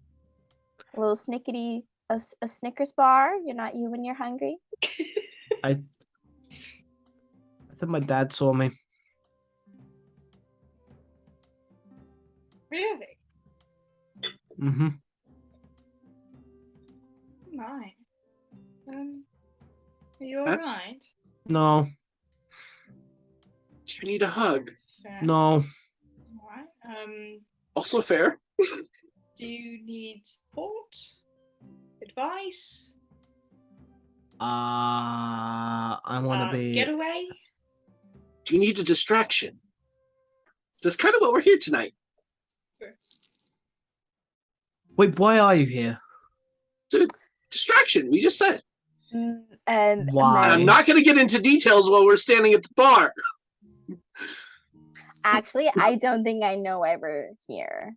A little snickety, a Snickers bar? You're not you when you're hungry? I think my dad saw me. Really? Mm-hmm. My. Are you Huh? alright? No, Do you need a hug? no. Alright. Also fair. Do you need support? Advice? I want to be. Getaway? Do you need a distraction? That's kind of what we're here tonight. Wait, why are you here? Distraction, we just said. And Why? And I'm not going to get into details while we're standing at the bar. actually, I don't think I know why we're here.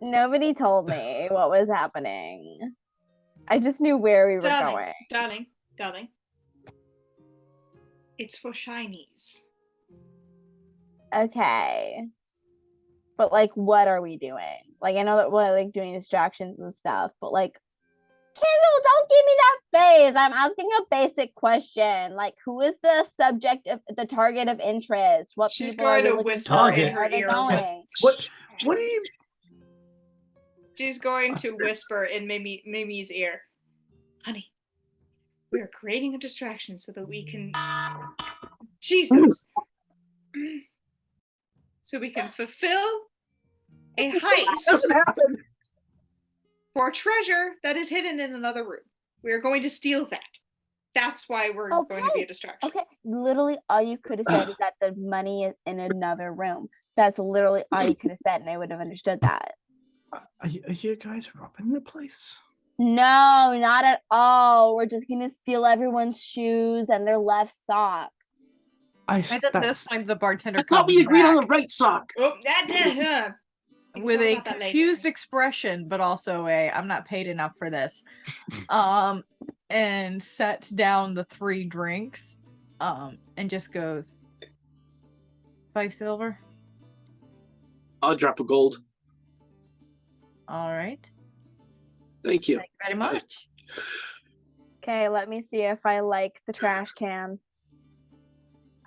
Nobody told me what was happening. I just knew where we were going. Darling. It's for shinies. Okay. But like, what are we doing? Like, I know that we're like doing distractions and stuff, but like, Kendall, don't give me that face. I'm asking a basic question. Like, who is the subject of the target of interest? What She's people are going we to looking whisper for? in Where her are they ear. going? What are you? She's going to whisper in Mimi's ear. Honey, we are creating a distraction so that we can... Jesus! So we can fulfill a heist Doesn't happen. for treasure that is hidden in another room. We are going to steal that. That's why we're going to be a distraction. Okay. Literally, all you could have said is that the money is in another room. That's literally all you could have said, and I would have understood that. Are you guys robbing the place? No, not at all. We're just gonna steal everyone's shoes and their left sock. And at this point, the bartender I thought comes we agreed on the back right sock. Oh, that with a about that later. confused expression, but also a "I'm not paid enough for this," and sets down the 3 drinks, and just goes, 5 silver. I'll drop a gold. All right. Thank you. Thank you very much. Okay, let me see if I like the trash can.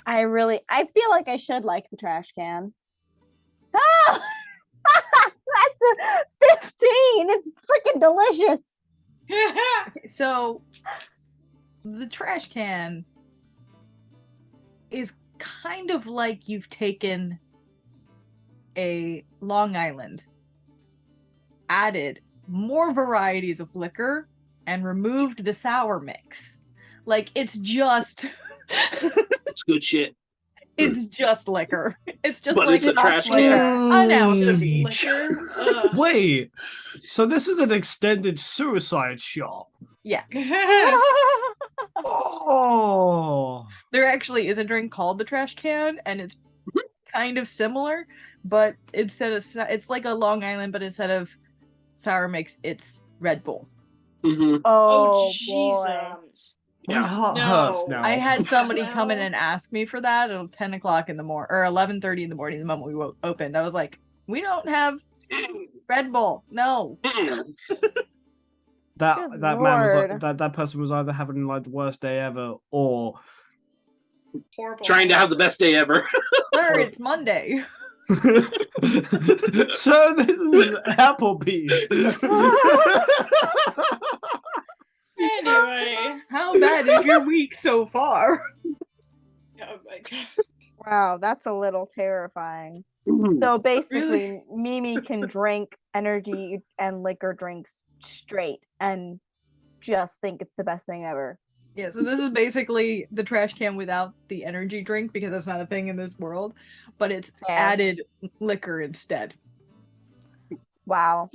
I feel like I should like the trash can. Oh! That's a 15! It's freaking delicious! Okay, so the trash can is kind of like you've taken a Long Island, added more varieties of liquor, and removed the sour mix. Like, it's just It's good shit. it's just liquor. It's just But like it's a trash liquor. can. An ounce Just of each. liquor. Ugh. Wait, so this is an extended suicide shop. Yeah. Oh, There actually is a drink called the trash can, and it's kind of similar, but instead of it's like a Long Island, but instead of sour mix, it's Red Bull. Mm-hmm. Oh, boy. Jesus. my Yeah. heart No. hurts now. I had somebody come in No. and ask me for that at 10 o'clock in the morning, or 11:30 in the morning, the moment we opened. I was like, we don't have Red Bull. No. that Good man was Lord. like, that person was either having like the worst day ever, or Horrible. Trying to have the best day ever. Sir, it's Monday. so this is Applebee's. Anyway. How bad is your week so far? Oh my god. Wow, that's a little terrifying. Mm. So basically, Mimi can drink energy and liquor drinks straight and just think it's the best thing ever. Yeah, so this is basically the trash can without the energy drink because that's not a thing in this world, but it's Fair. added liquor instead. Wow.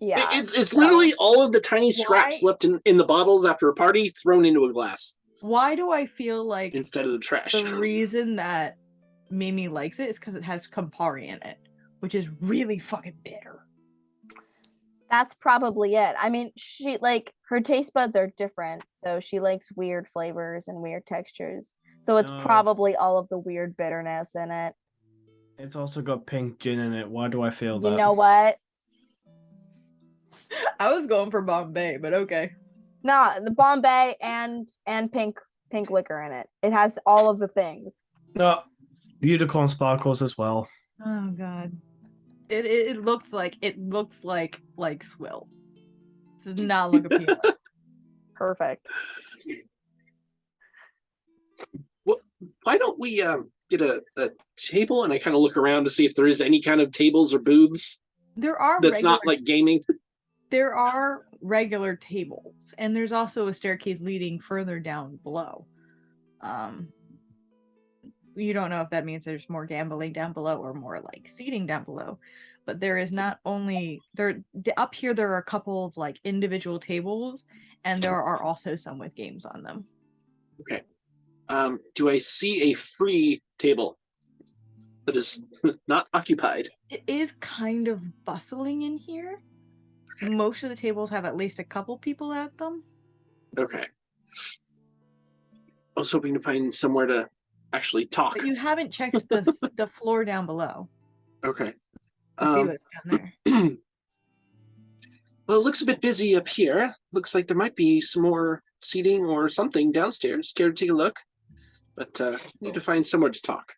Yeah. It's so- literally all of the tiny scraps Why- left in the bottles after a party thrown into a glass Why do I feel like instead of the trash. the reason that Mimi likes it is because it has Campari in it, which is really fucking bitter. That's probably it. I mean, she like her taste buds are different, so she likes weird flavors and weird textures. So it's No. probably all of the weird bitterness in it. It's also got pink gin in it. Why do I feel You that? know what? I was going for Bombay, but okay. No, the Bombay and pink liquor in it. It has all of the things. No, unicorn sparkles as well. Oh god. It looks like swill. This does not look appealing. Perfect. Why don't we get a table and I kind of look around to see if there is any kind of tables or booths There are that's not like gaming? there are regular tables, and there's also a staircase leading further down below. You don't know if that means there's more gambling down below or more like seating down below, but there is not only up here. There are a couple of like individual tables, and there are also some with games on them. Okay. Do I see a free table that is not occupied? It is kind of bustling in here. Most of the tables have at least a couple people at them. Okay. I was hoping to find somewhere to actually talk. But you haven't checked the floor down below Okay. to see what's down there. Well, it looks a bit busy up here. Looks like there might be some more seating or something downstairs. Care to take a look? But need to find somewhere to talk.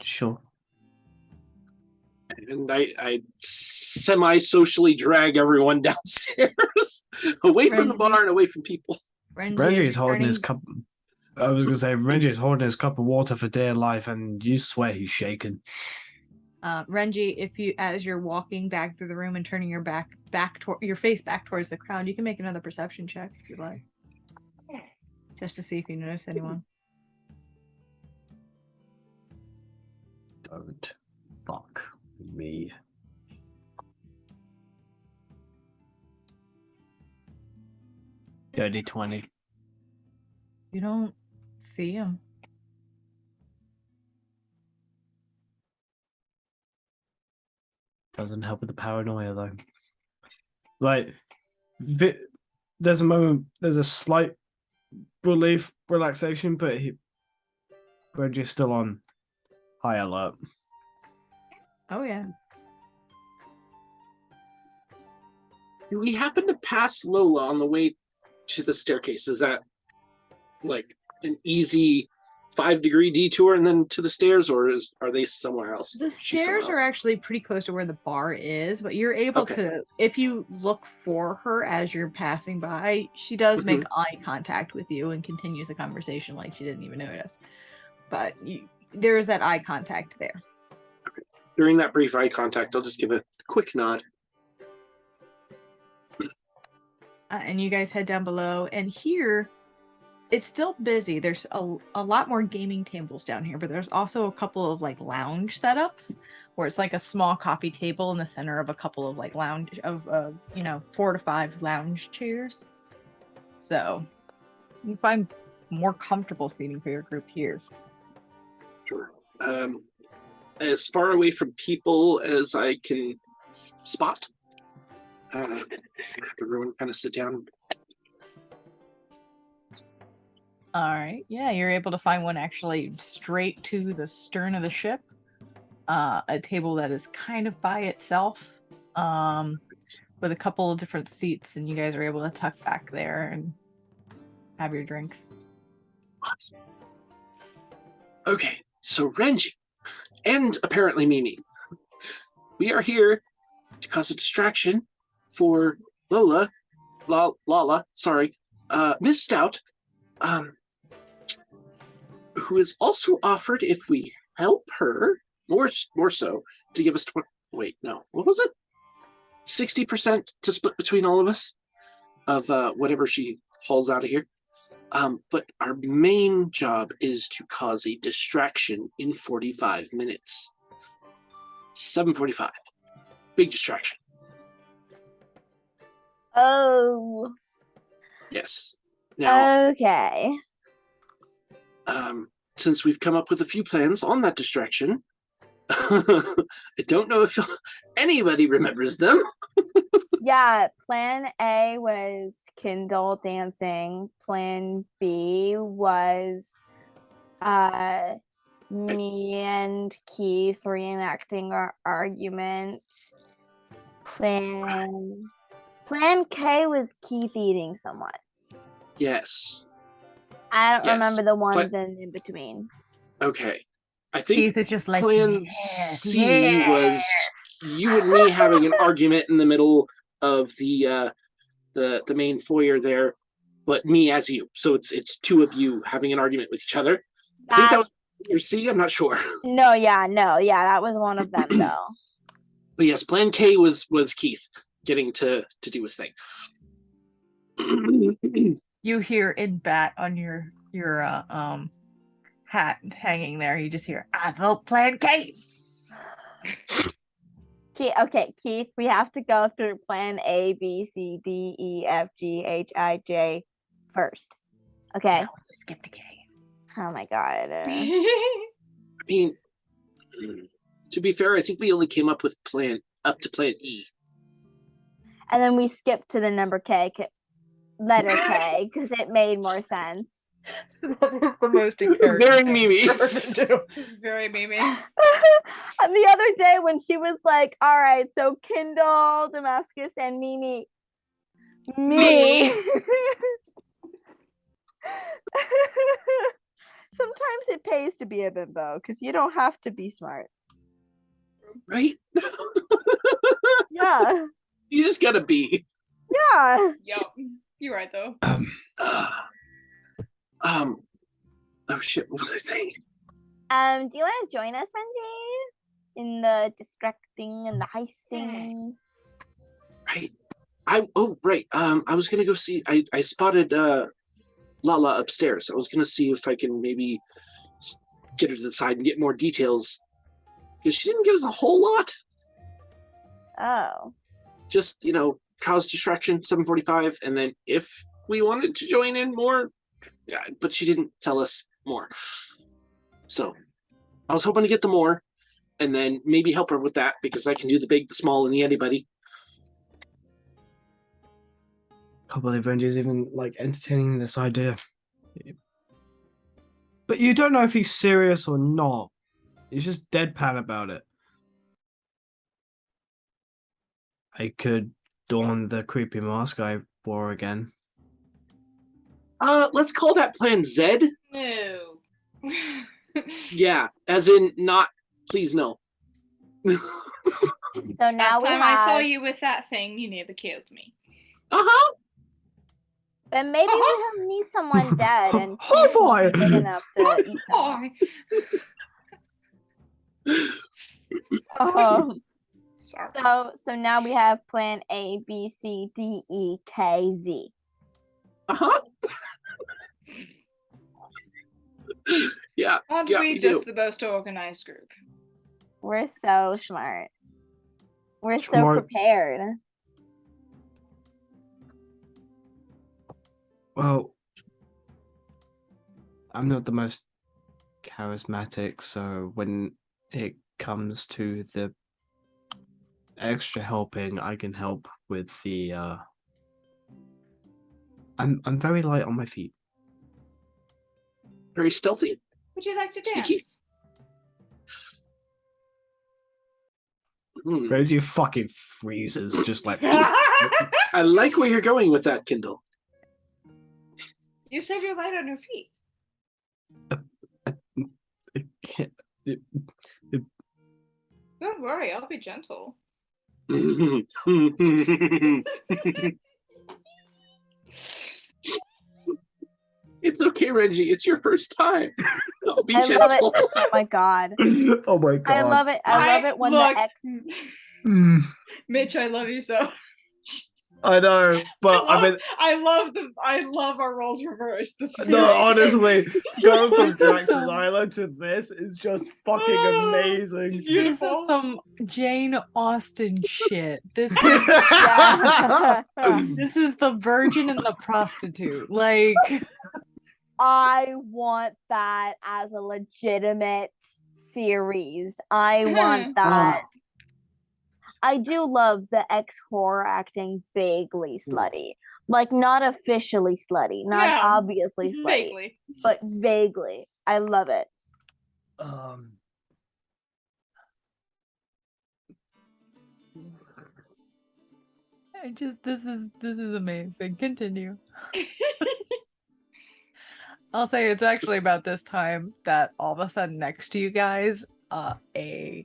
Sure. And I semi-socially drag everyone downstairs, away from the Renji. bar and away from people. Renji's holding his cup. I was gonna say Renji's holding his cup of water for dear life, and you swear he's shaking. Renji, as you're walking back through the room and turning your your face back towards the crowd, you can make another perception check if you like, just to see if you notice anyone. Don't fuck me. Dirty 20. You don't see him. Doesn't help with the paranoia though. Like, there's a slight relaxation, but Reggie's still on high alert. Oh yeah. Do we happen to pass Lola on the way to the staircase? Is that like an easy 5-degree detour and then to the stairs, or are they somewhere else? The She's somewhere stairs are else. actually pretty close to where the bar is, but you're able Okay. to, if you look for her as you're passing by, she does make eye contact with you and continues the conversation like she didn't even notice. But there is that eye contact there. During that brief eye contact, I'll just give a quick nod. And you guys head down below, and here it's still busy. There's a lot more gaming tables down here, but there's also a couple of like lounge setups where it's like a small coffee table in the center of a couple of like 4 to 5 lounge chairs. So you find more comfortable seating for your group here. Sure. As far away from people as I can spot. Have everyone kind of sit down. All right. Yeah, you're able to find one actually straight to the stern of the ship. A table that is kind of by itself, with a couple of different seats, and you guys are able to tuck back there and have your drinks. Awesome. Okay, so Renji and apparently Mimi, we are here to cause a distraction for Lala, sorry, Miss Stout, who is also offered if we help her more so to give us. Wait, no, what was it? 60% to split between all of us of whatever she hauls out of here. But our main job is to cause a distraction in 45 minutes. 7:45. Big distraction. Oh. Yes. Now, Okay. since we've come up with a few plans on that distraction, I don't know if anybody remembers them. Yeah, plan A was Kindle dancing. Plan B was me and Keith reenacting our argument. Plan K was Keith eating someone. Yes. I don't Yes. remember the ones in between. Okay. I think Keith is just like plan yes, C yes. was you and me having an argument in the middle of the main foyer there, but me as you. So it's two of you having an argument with each other. I think that was your C. I'm not sure. No, that was one of them though. But yes, plan K was Keith getting to do his thing. You hear in bat on your hat hanging there. You just hear, I vote plan K. Okay, Keith, we have to go through plan A, B, C, D, E, F, G, H, I, J first. Okay. No, just skip the K. Oh my god. I mean, to be fair, I think we only came up with up to plan E. And then we skipped to the number K, letter K, because it made more sense. That is the most encouraging. Very Mimi. Very Mimi. And the other day when she was like, all right, so Kindle, Damascus, and Mimi. Me. Sometimes it pays to be a bimbo because you don't have to be smart. Right? Yeah. You just gotta be. Yeah. Yep. You're right though. Oh shit, what was I saying? Do you want to join us, Renji? In the distracting and the heisting? Right. Right. I was gonna go see I spotted Lala upstairs. I was gonna see if I can maybe get her to the side and get more details. Because she didn't give us a whole lot. Oh. Just, cause distraction, 7:45, and then if we wanted to join in more, but she didn't tell us more. So I was hoping to get the more and then maybe help her with that because I can do the big, the small, and the anybody. I can't believe Renji's even entertaining this idea. But you don't know if he's serious or not. He's just deadpan about it. I could don the creepy mask I wore again. Let's call that plan Z. No. Yeah, as in not, please no. So now Last we time have. I saw you with that thing, you nearly killed me. Uh-huh. But maybe we don't need someone dead and Oh, Keith won't be boy. big enough to eat someone. Sorry. So now we have plan A, B, C, D, E, K, Z. Uh-huh. Yeah. Aren't yeah, we we just do. the most organized group? We're so smart. We're so Smart. prepared. Well, I'm not the most charismatic, so when it comes to the extra helping, I can help with the I'm very light on my feet. Very stealthy. Would you like to Sneaky. dance? Reggie fucking freezes, just like I like where you're going with that, Kindle. You said you're light on your feet. I can't. Don't worry, I'll be gentle. It's okay, Renji. It's your first time. No. Be I love it. gentle. Oh my god. Oh my god. I love it. I love it when look, the ex. Mm, Mitch, I love you so. I know, but I love our roles reversed. This is no, great. honestly, going from This is Jackson so- Island to this is just fucking Oh, amazing. it's beautiful. This is some Jane Austen shit. This is Yeah. this is the virgin and the prostitute. Like I want that as a legitimate series. I want that. I do love the ex horror acting vaguely slutty. Like not officially slutty, not Yeah, obviously slutty, vaguely. but vaguely. I love it. this is amazing. Continue. I'll say it's actually about this time that all of a sudden next to you guys, a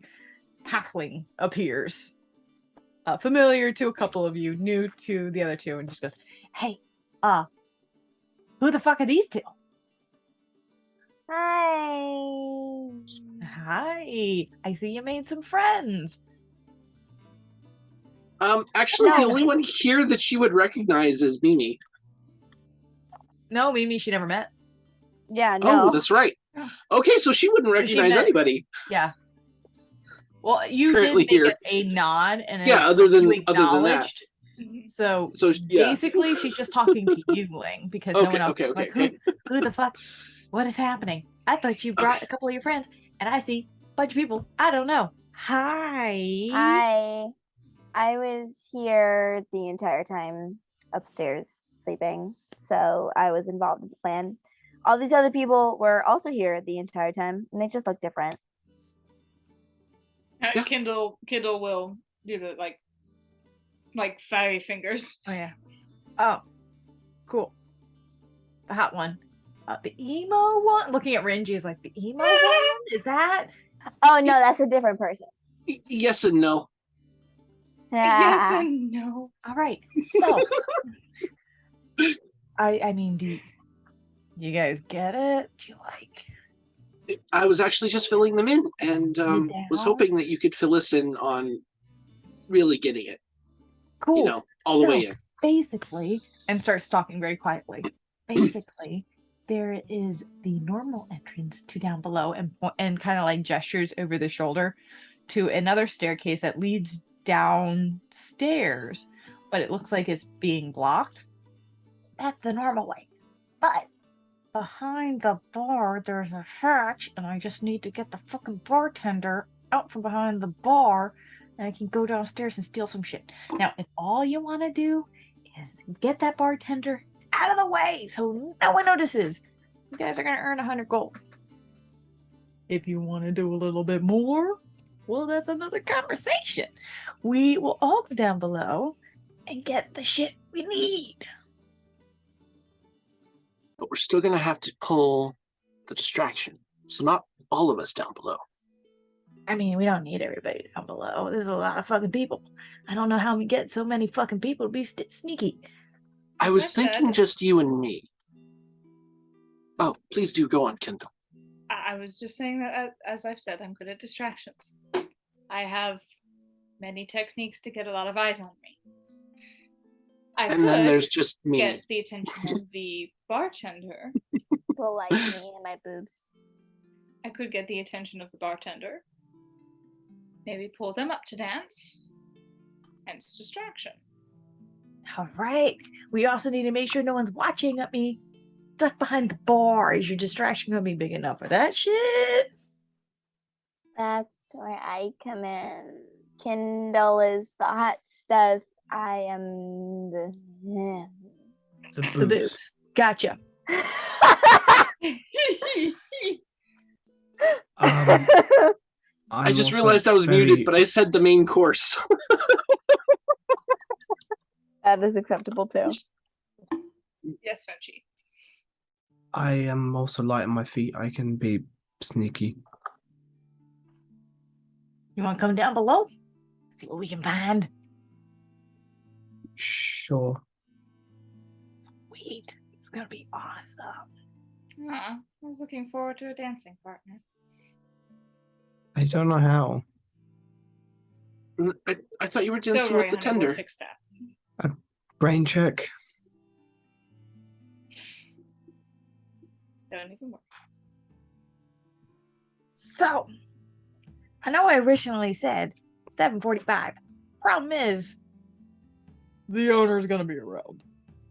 halfling appears. Familiar to a couple of you, new to the other two, and just goes, "Hey, who the fuck are these two?" Hi. Hi, I see you made some friends. Actually, the No. only one here that she would recognize is Mimi. No, Mimi, she never met. Yeah, no. Oh, that's right. Okay, so she wouldn't She recognize met- anybody. Yeah. Well, you Currently did make here. a nod, and Yeah, you other than that. acknowledged. So So yeah. basically, she's just talking to you, Ling, because no one else is like, okay. who the fuck? What is happening? I thought you brought a couple of your friends, and I see a bunch of people. I don't know. Hi. I was here the entire time upstairs sleeping, so I was involved in the plan. All these other people were also here the entire time, and they just look different. Yeah. Kindle will do the like fairy fingers. Oh yeah. Oh, cool. The hot one. The emo one. Looking at Renji is like the emo one. Is that? Oh no, that's a different person. Yes and no. Yes and no. All right. So, I mean, do you guys get it? Do you like? I was actually just filling them in, and was down? hoping that you could fill us in on really getting it. Cool. You know, all the So, way in. basically, and starts talking very quietly. Basically, there is the normal entrance to down below, and kind of like gestures over the shoulder to another staircase that leads downstairs, but it looks like it's being blocked. That's the normal way. But behind the bar, there's a hatch, and I just need to get the fucking bartender out from behind the bar, and I can go downstairs and steal some shit. Now, if all you want to do is get that bartender out of the way so no one notices, you guys are going to earn 100 gold. If you want to do a little bit more, well, that's another conversation. We will all go down below and get the shit we need. But we're still gonna have to pull the distraction. So not all of us down below. I mean, we don't need everybody down below. There's a lot of fucking people. I don't know how we get so many fucking people to be sneaky. I As was I thinking said- just you and me. Oh, please do go on, Kindle. I was just saying that, as I've said, I'm good at distractions. I have many techniques to get a lot of eyes on me. I And then could there's just me. get the attention of the bartender. People like me and my boobs. I could get the attention of the bartender. Maybe pull them up to dance. Hence distraction. All right. We also need to make sure no one's watching at me. Duck behind the bar. Is your distraction gonna be big enough for that shit? That's where I come in. Kindle is the hot stuff. I am the. The The boobs. boobs. Gotcha. I just realized I was muted, but I said the main course. That is acceptable too. Yes, Renji. I am also light on my feet. I can be sneaky. You want to come down below? See what we can find. Sure. Sweet. It's gonna be awesome. I was looking forward to a dancing partner. I don't know how. I thought you were Don't dancing worry, with the honey, we'll tender. fix that. Brain check. Don't even worry. So, I know I originally said 7:45. Problem is, the owner's gonna be around.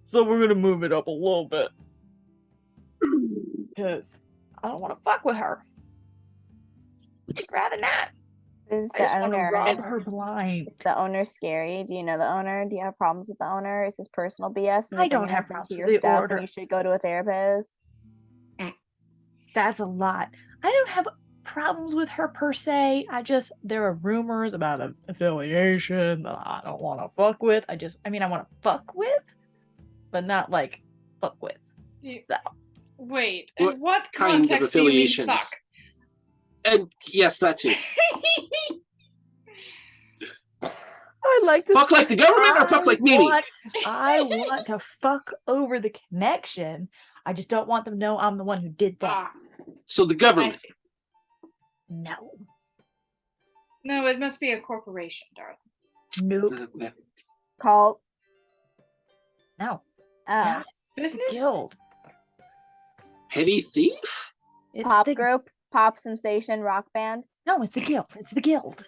So we're gonna move it up a little bit. Because I don't want to fuck with her. I'd rather not. Is I the just want to owner? rob her blind. Is the owner scary? Do you know the owner? Do you have problems with the owner? Is this personal BS? And I you're don't bringing have this problems into with your the stuff, order. and you should go to a therapist. That's a lot. I don't have problems with her per se. There are rumors about an affiliation that I don't want to fuck with. I want to fuck with, but not like fuck with. So. Wait, What in what kind of context do you mean affiliations? fuck? And yes, that too. I like to Fuck like the government or fuck like Mimi? I want to fuck over the connection. I just don't want them to know I'm the one who did that. So the I government. see. No. No, it must be a corporation, darling. Nope. Yeah. Cult. No. Oh, God, it's the Business? guild. Petty thief? It's pop the group, pop sensation, rock band. No, it's the guild. It's the guild.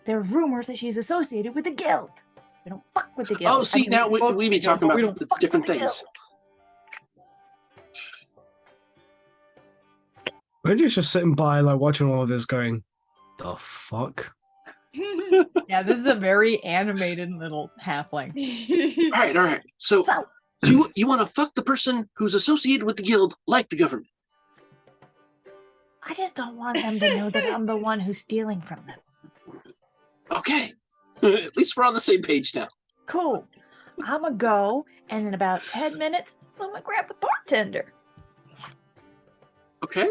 There are rumors that she's associated with the guild. We don't fuck with the guild. Oh, see, now we be talking We about don't fuck different with the things. Renji's just sitting by, like, watching all of this going, the fuck? Yeah, this is a very animated little halfling. All right. So, you want to fuck the person who's associated with the guild, like the government? I just don't want them to know that I'm the one who's stealing from them. Okay. At least we're on the same page now. Cool. I'm gonna go, and in about 10 minutes, I'm gonna grab the bartender. Okay.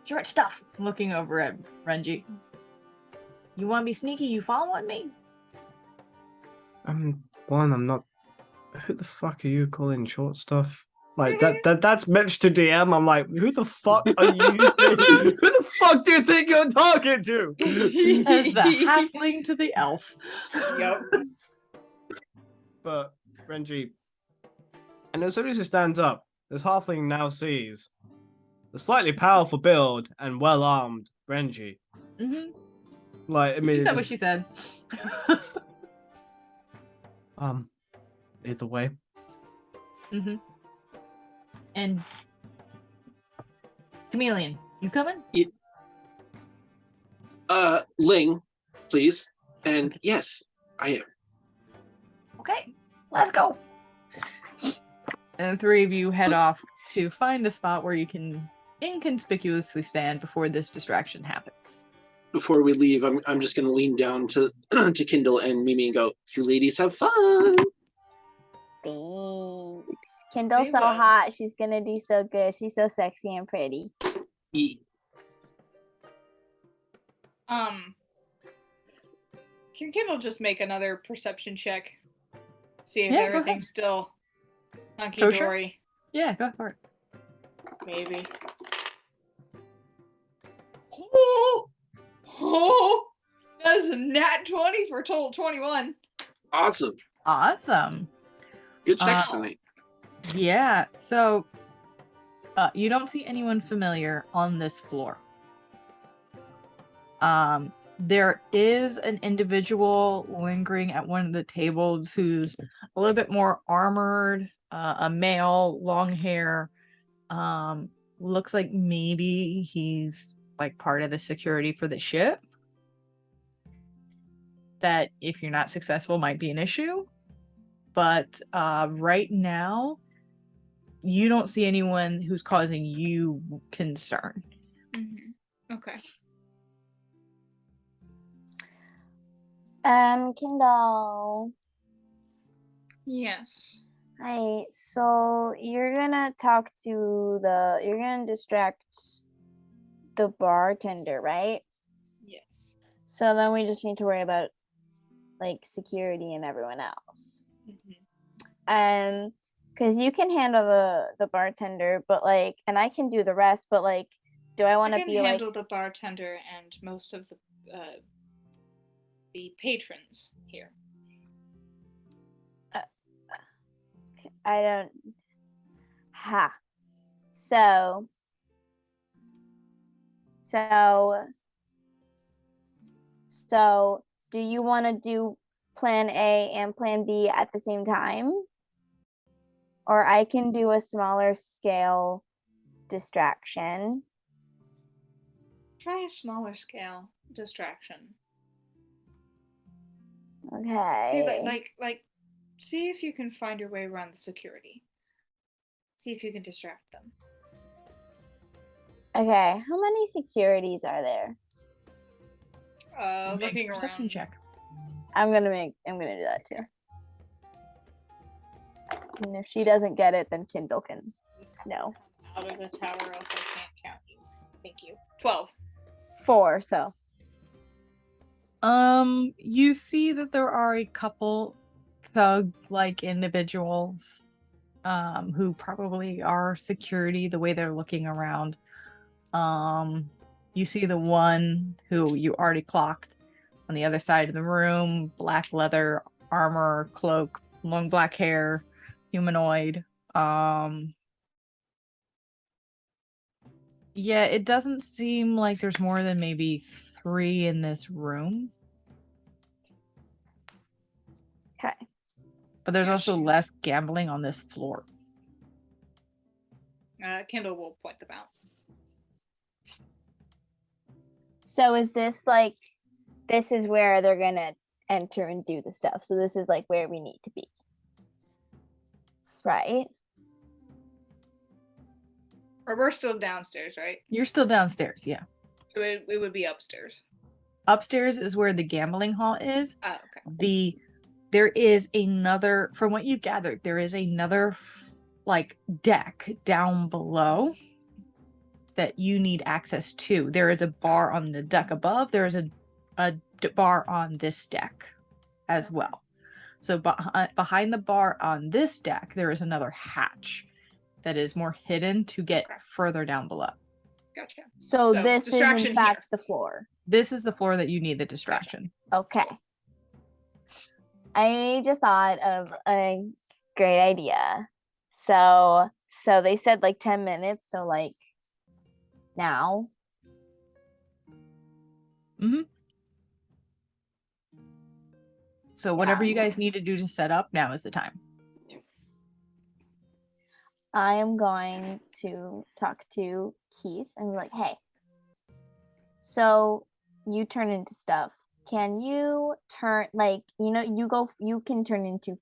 Short stuff. Looking over at Renji. You want to be sneaky? You following me? I'm not. Who the fuck are you calling short stuff? Like that's Mitch to DM. I'm like, who the fuck are you? Who the fuck do you think you're talking to? Says the halfling to the elf. Yep. But Renji, and as soon as he stands up, this halfling now sees the slightly powerful build and well-armed Renji. Mm-hmm. Like, I mean, She said what she said. either way. Mm-hmm. And Chameleon, you coming? Ling, please. And yes, I am. Okay, let's go. And the three of you head off to find a spot where you can inconspicuously stand before this distraction happens. Before we leave, I'm just gonna lean down to to Kindle and Mimi and go, "You ladies have fun." Thanks. Kindle's We so will. hot. She's gonna do so good. She's so sexy and pretty. Can Kindle just make another perception check? See if Yeah, go ahead. everything's still hunky Kosher? dory. Yeah, go for it. Maybe. Oh, that is a nat 20 for a total 21. Awesome. Awesome. Good checks tonight. Yeah, so you don't see anyone familiar on this floor. There is an individual lingering at one of the tables who's a little bit more armored, a male, long hair. Looks like maybe he's like part of the security for the ship. That if you're not successful might be an issue. But right now, you don't see anyone who's causing you concern. Mm-hmm. Okay. Kindle. Yes. Hi. So you're gonna you're gonna distract the bartender, right? Yes. So then we just need to worry about, like, security and everyone else. Mm-hmm. Because you can handle the bartender, but like, and I can do the rest, but like, do I want I to can be like? handle the bartender and most of the patrons here. I don't. Ha. So. So, do you want to do plan A and plan B at the same time? Or I can do a smaller scale distraction. Try a smaller scale distraction. Okay. See, like, see if you can find your way around the security. See if you can distract them. Okay. How many securities are there? Make a Looking perception around. check. I'm gonna do that too. And if she doesn't get it, then Kindle can. No. Out of the tower, else I can't count you. Thank you. 12. 4. So. You see that there are a couple thug-like individuals, who probably are security the way they're looking around. You see the one who you already clocked on the other side of the room, black leather armor, cloak, long black hair, humanoid. Yeah, it doesn't seem like there's more than maybe 3 in this room. Okay. But there's Yeah, also less gambling on this floor. Kindle will point them out. So is this like, this is where they're gonna enter and do the stuff. So this is like where we need to be. Right? Or we're still downstairs, right? You're still downstairs, yeah. So it would be upstairs. Upstairs is where the gambling hall is. Oh, okay. There is another, from what you gathered, there is another like deck down below that you need access to. There is a bar on the deck above. There is a bar on this deck as well. So behind the bar on this deck, there is another hatch that is more hidden to get further down below. Gotcha. So this is in distraction fact the floor. This is the floor that you need the distraction. Okay. I just thought of a great idea. So they said like 10 minutes, so like now. Mm-hmm. So whatever Yeah. you guys need to do to set up, now is the time. I am going to talk to Keith and be like, hey, so you turn into stuff. Can you turn, like, you can turn into,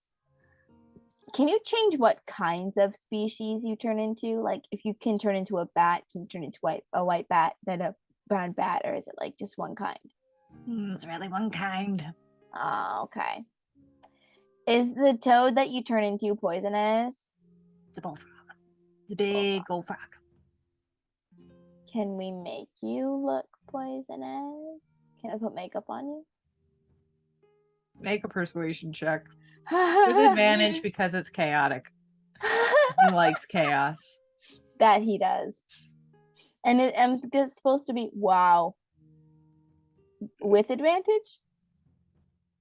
can you change what kinds of species you turn into? Like, if you can turn into a bat, can you turn into a white bat, then a brown bat, or is it like just one kind? It's really one kind. Oh, okay. Is the toad that you turn into poisonous? It's a bullfrog. It's a big gold frog. Can we make you look poisonous? Can I put makeup on you? Make a persuasion check. With advantage because it's chaotic. He likes chaos. That he does. And it's supposed to be, wow. With advantage?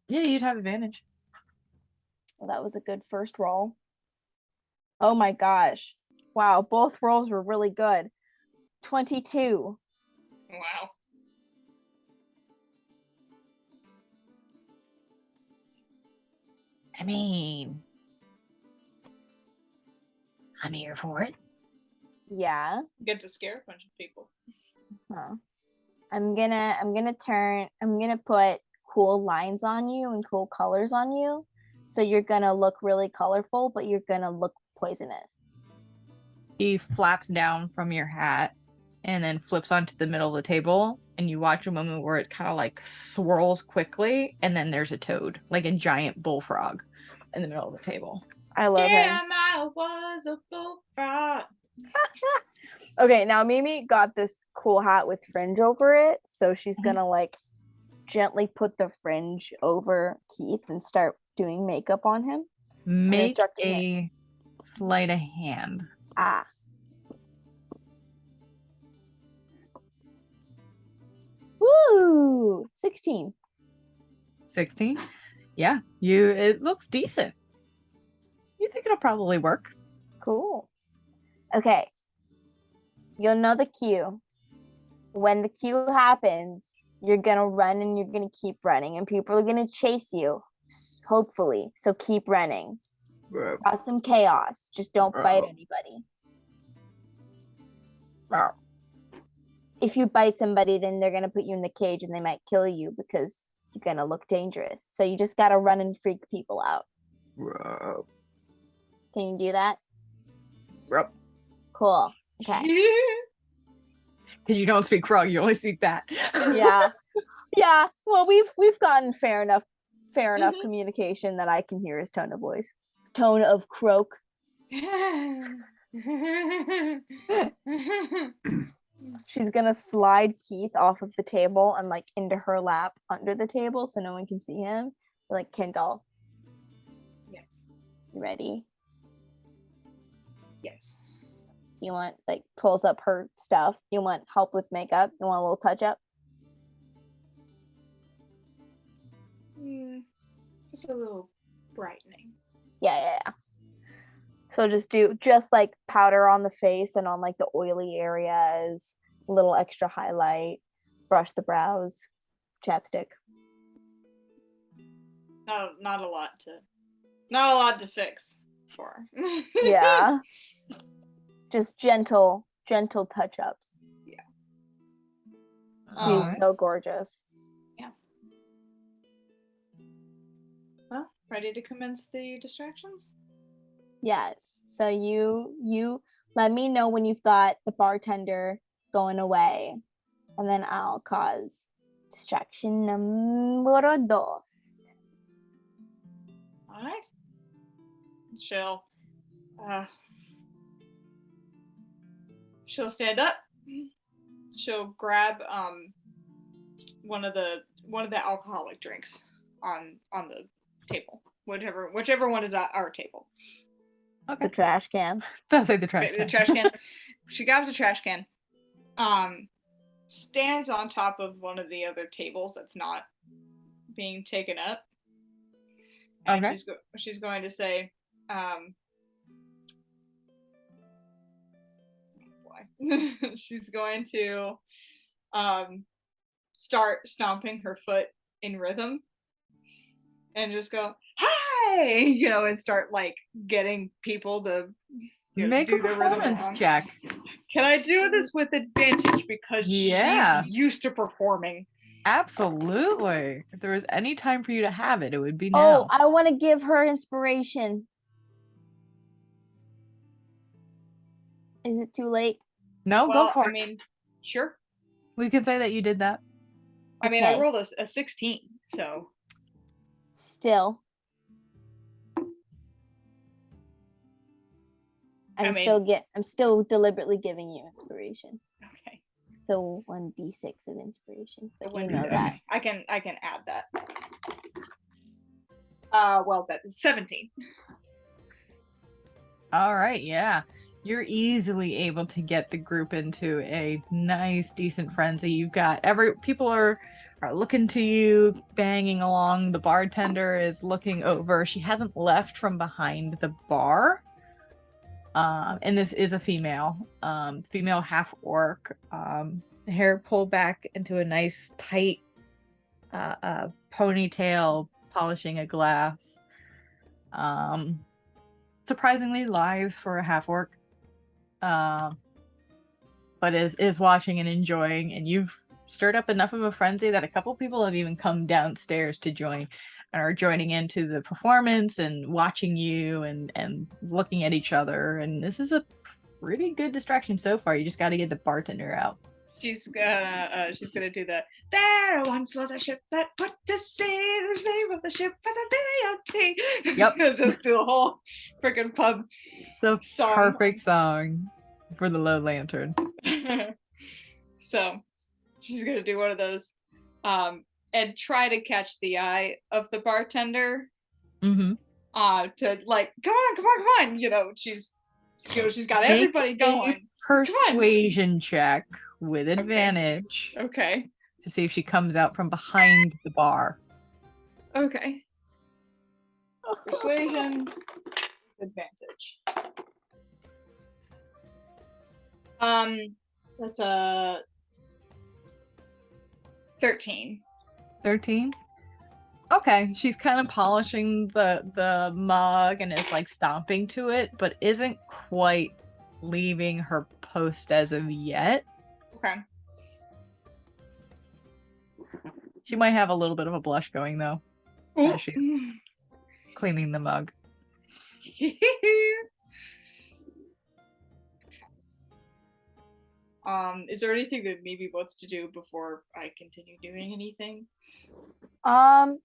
Yeah, you'd have advantage. Well, that was a good first roll. Oh my gosh. Wow, both rolls were really good. 22. Wow. I mean, I'm here for it. Yeah. Get to scare a bunch of people. Huh. I'm gonna put cool lines on you and cool colors on you. So you're gonna look really colorful, but you're gonna look poisonous. He flaps down from your hat and then flips onto the middle of the table, and you watch a moment where it kind of like swirls quickly, and then there's a toad, like a giant bullfrog, in the middle of the table. I love him. I was a bullfrog. Okay, now Mimi got this cool hat with fringe over it, so she's gonna like gently put the fringe over Keith and start doing makeup on him. Make a sleight of hand. Ah. Woo! 16. 16. Yeah, it looks decent. You think it'll probably work? Cool. Okay. You'll know the cue. When the cue happens, you're gonna run and you're gonna keep running, and people are gonna chase you, hopefully. So keep running. Cause some chaos. Just don't bite anybody. If you bite somebody, then they're gonna put you in the cage and they might kill you because you're gonna look dangerous. So you just gotta run and freak people out. Can you do that? Yep. Cool. Okay. Because you don't speak frog, you only speak bat. Yeah. Yeah. Well, we've gotten fair enough communication that I can hear his tone of voice. Tone of croak. She's gonna slide Keith off of the table and like into her lap under the table so no one can see him. Like, Kendall. Yes. You ready? Yes. You want, like, pulls up her stuff. You want help with makeup? You want a little touch up? Just a little brightening. Yeah. So just like powder on the face and on like the oily areas, a little extra highlight, brush the brows, chapstick. No, not a lot to fix for. Yeah. Just gentle touch-ups. Yeah. She's so gorgeous. Yeah. Well, ready to commence the distractions? Yes. So you let me know when you've got the bartender going away, and then I'll cause distraction numero dos. All right. She'll stand up. She'll grab one of the alcoholic drinks on the table, whichever one is at our table. Okay. The trash can. That's like the trash can. The trash can. She grabs a trash can. Stands on top of one of the other tables that's not being taken up. And okay. She's going to say, she's going to start stomping her foot in rhythm and just go, "Hey!" And start like getting people to make do a the rhythm performance check. Can I do this with advantage because she's used to performing? Absolutely. If there was any time for you to have it, it would be now. Oh, I want to give her inspiration. Is it too late? No, go for it. I mean, sure. We can say that you did that. I mean, I rolled a 16, so. Still. I'm still deliberately giving you inspiration. Okay. So 1d6 of inspiration. But you know Okay. that. I can add that. Well, that's 17. All right, yeah. You're easily able to get the group into a nice, decent frenzy. You've got people are looking to you, banging along. The bartender is looking over. She hasn't left from behind the bar. And this is a female half orc. Hair pulled back into a nice tight ponytail, polishing a glass. Surprisingly lithe for a half orc. But is watching and enjoying, and you've stirred up enough of a frenzy that a couple people have even come downstairs to join and are joining into the performance and watching you and looking at each other. And this is a pretty good distraction so far. You just got to get the bartender out. She's gonna do the "There once was a ship that put to sea. The name of the ship was a B.O.T." Yep. Just do a whole freaking pub. It's the perfect song for the Low Lantern. So she's gonna do one of those, and try to catch the eye of the bartender. Mm-hmm. to like, come on. She's got everybody Make going. a persuasion check with Okay. advantage Okay. to see if she comes out from behind the bar. Okay. Persuasion advantage. That's a 13. 13. Okay, she's kind of polishing the mug and is like stomping to it, but isn't quite leaving her post as of yet. Okay. She might have a little bit of a blush going though, Ooh. as she's cleaning the mug. Is there anything that Mimi wants to do before I continue doing anything?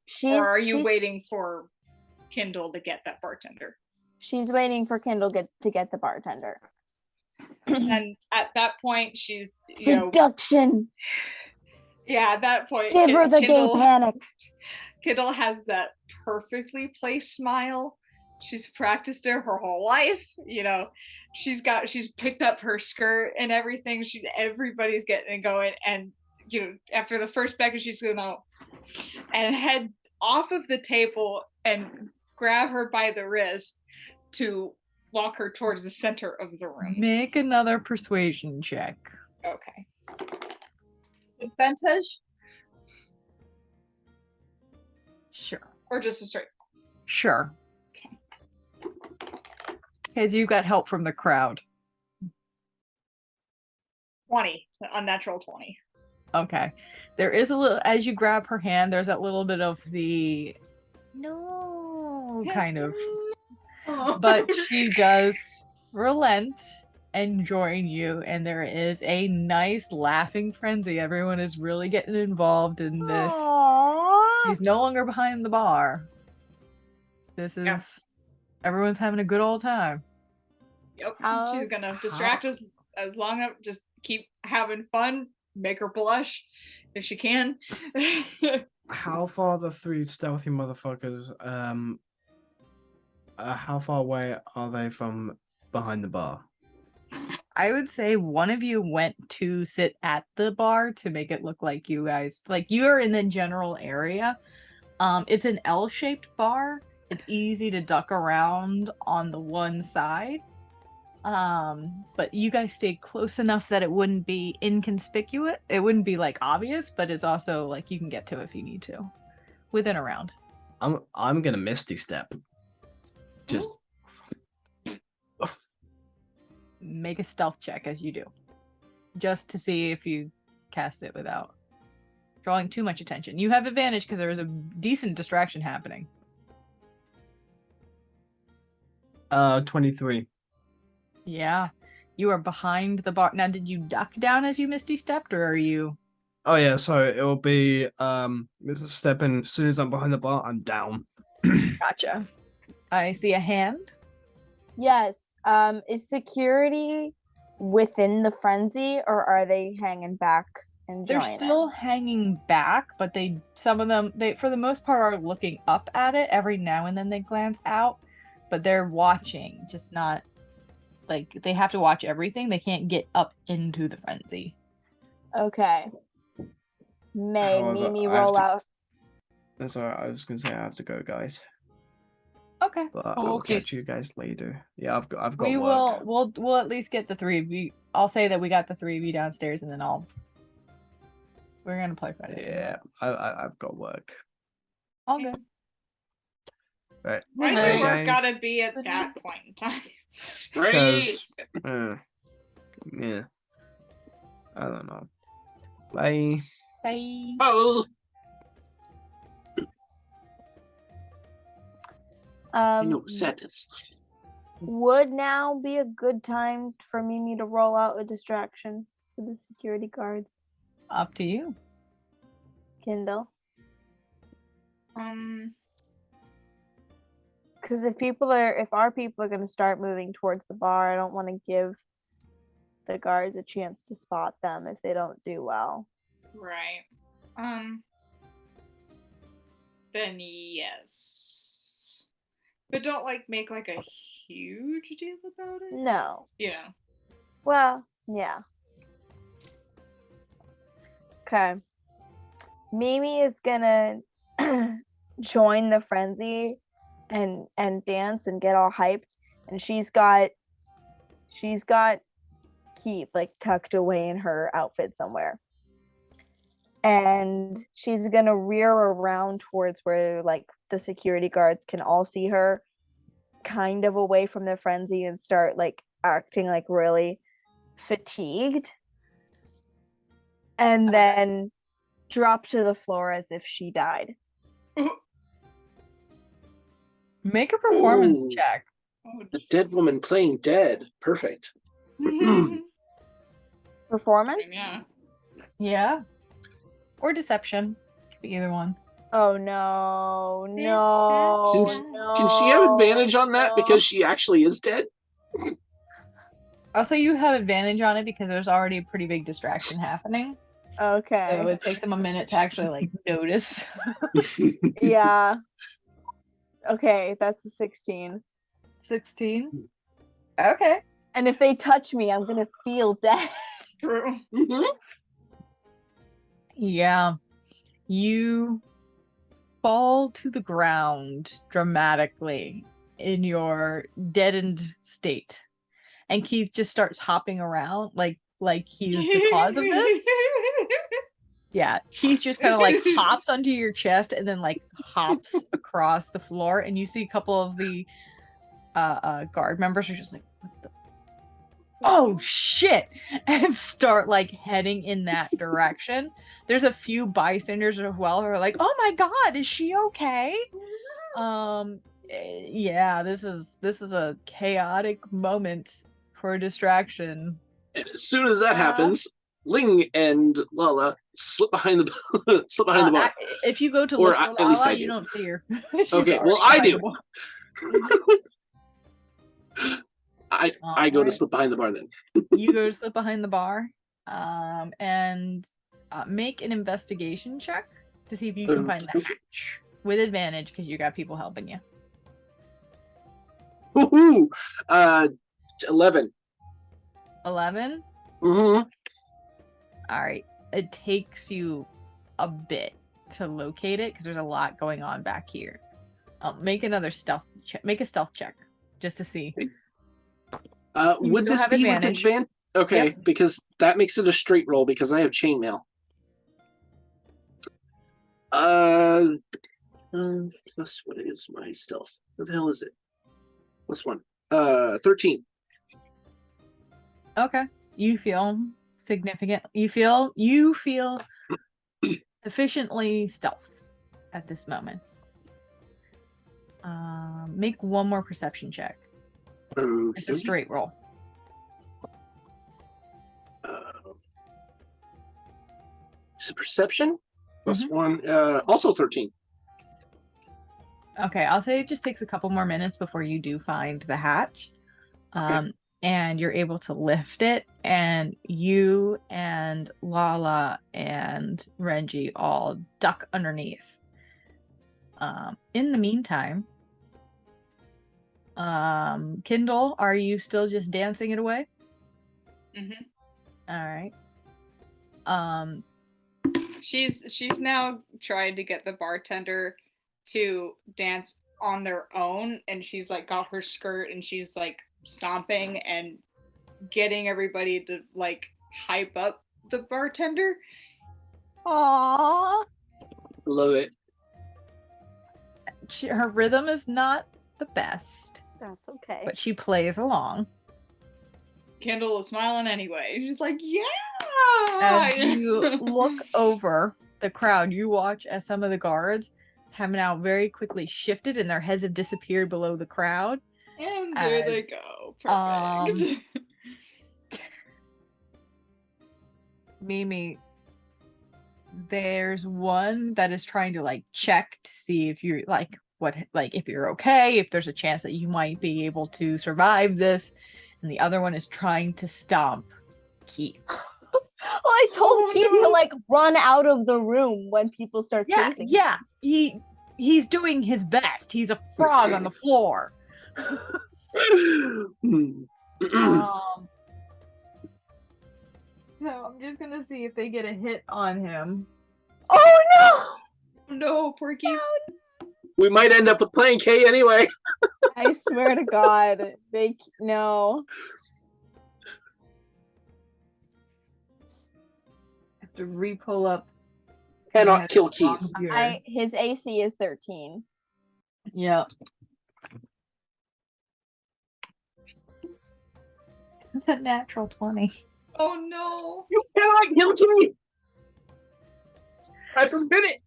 She's Or are you she's, waiting for Kindle to get that bartender? She's waiting for Kindle to get the bartender. And at that point, she's Seduction. Yeah, at that point, Give her the Kindle, gay panic. Kindle has that perfectly placed smile. She's practiced it her whole life. She's picked up her skirt and everything. Everybody's getting it going. And after the first beckon, she's gonna and head off of the table and grab her by the wrist to walk her towards the center of the room. Make another persuasion check. Okay. Advantage? Sure. Or just a straight? Sure. Because you've got help from the crowd. 20. Unnatural 20. Okay. There is a little, as you grab her hand, there's that little bit of the no kind of. But she does relent and join you, and there is a nice laughing frenzy. Everyone is really getting involved in this. Aww. She's no longer behind the bar. This is everyone's having a good old time. Yep. She's gonna distract us as long as just keep having fun, make her blush if she can. How far the three stealthy motherfuckers? How far away are they from behind the bar? I would say one of you went to sit at the bar to make it look like you guys, like you're in the general area. It's an L-shaped bar. It's easy to duck around on the one side. But you guys stayed close enough that it wouldn't be inconspicuous. It wouldn't be like obvious, but it's also like you can get to if you need to within a round. I'm gonna Misty Step. Just Make a stealth check as you do, just to see if you cast it without drawing too much attention. You have advantage because there is a decent distraction happening. 23. Yeah, you are behind the bar. Now, did you duck down as you Misty stepped, or are you? Oh yeah, so it will be stepping as soon as I'm behind the bar, I'm down. Gotcha. I see a hand. Yes. Is security within the frenzy, or are they hanging back and They're joining? still hanging back, but some of them, for the most part, are looking up at it. Every now and then they glance out, but they're watching, just not like they have to watch everything. They can't get up into the frenzy. Okay. May However, Mimi I have roll to- out? That's alright. I was gonna say I have to go, guys. Okay. But I'll catch you guys later. Yeah, I've got We work. we'll at least get the three of you. I'll say that we got the three of you downstairs, and then we're gonna play Friday. Yeah, I've got work. All good. Right. Why Hey, does work guys. gotta be at that point in time? Right. Yeah. I don't know. Bye. Bye. Oh, I know sadness. Would now be a good time for Mimi to roll out a distraction for the security guards? Up to you. Kindle. Um, Because if our people are going to start moving towards the bar, I don't want to give the guards a chance to spot them if they don't do well. right. Then yes. But don't like make like a huge deal about it. No. You know. Well, yeah. Okay. Mimi is gonna join the frenzy and dance and get all hyped, and she's got Keep like tucked away in her outfit somewhere, and she's gonna rear around towards where like the security guards can all see her, kind of away from the frenzy, and start like acting like really fatigued, and then drop to the floor as if she died. Make a performance Ooh. check. A dead woman playing dead. Perfect. Performance? Yeah. Yeah. Or deception. Could be either one. Oh no, no, Can she have no, advantage on that no. because she actually is dead? Also, you have advantage on it because there's already a pretty big distraction happening. Okay. So it takes them a minute to actually like notice. Yeah. Okay, that's a 16. 16. Okay. And if they touch me, I'm gonna feel dead. True. Yeah. You fall to the ground dramatically in your deadened state. And Keith just starts hopping around like he is the cause of this. Yeah, Keith just kind of like hops onto your chest and then like hops across the floor, and you see a couple of the guard members are just like, what the? Oh shit, and start like heading in that direction. There's a few bystanders as well who are like, oh my god, is she okay? Yeah, this is a chaotic moment for a distraction. And as soon as that happens, Ling and Lala slip behind the bar. If you go to Or look for at least Lala, I you do. don't see her. Okay, well I do. I go to slip behind the bar then. You go to slip behind the bar, and make an investigation check to see if you can find the hatch with advantage because you got people helping you. Woohoo! 11. 11. Mm-hmm. All right. It takes you a bit to locate it because there's a lot going on back here. Make another stealth check. Make a stealth check just to see. Would this be with advantage? Okay, yep. Because that makes it a straight roll because I have chainmail. Plus what is my stealth? What the hell is it? Plus 1. 13. Okay. You feel significant. You feel sufficiently stealthed at this moment. Make one more perception check. Okay. It's a straight roll. It's a perception? Plus 1. Also 13. Okay, I'll say it just takes a couple more minutes before you do find the hatch. Okay. And you're able to lift it, and you and Lala and Renji all duck underneath. In the meantime, Kindle, are you still just dancing it away? All right. She's now tried to get the bartender to dance on their own, and she's like got her skirt and she's like stomping and getting everybody to like hype up the bartender. Aww. Love it. Her rhythm is not the best. That's okay. But she plays along. Kendall is smiling anyway. She's like, yeah! As you look over the crowd, you watch as some of the guards have now very quickly shifted and their heads have disappeared below the crowd. And there they go. Perfect. Mimi, there's one that is trying to like check to see if you're like if you're okay, if there's a chance that you might be able to survive this, and the other one is trying to stomp Keith. Well, I told Keith to like run out of the room when people start chasing. Yeah, he he's doing his best. He's a frog on the floor. So I'm just gonna see if they get a hit on him. Oh no! No, poor Keith. We might end up playing K anyway. I swear to God, no. Have to re-pull up. Cannot kill Keith. His AC is 13. Yep. It's a natural 20. Oh no. You cannot kill Keith. I forbid it.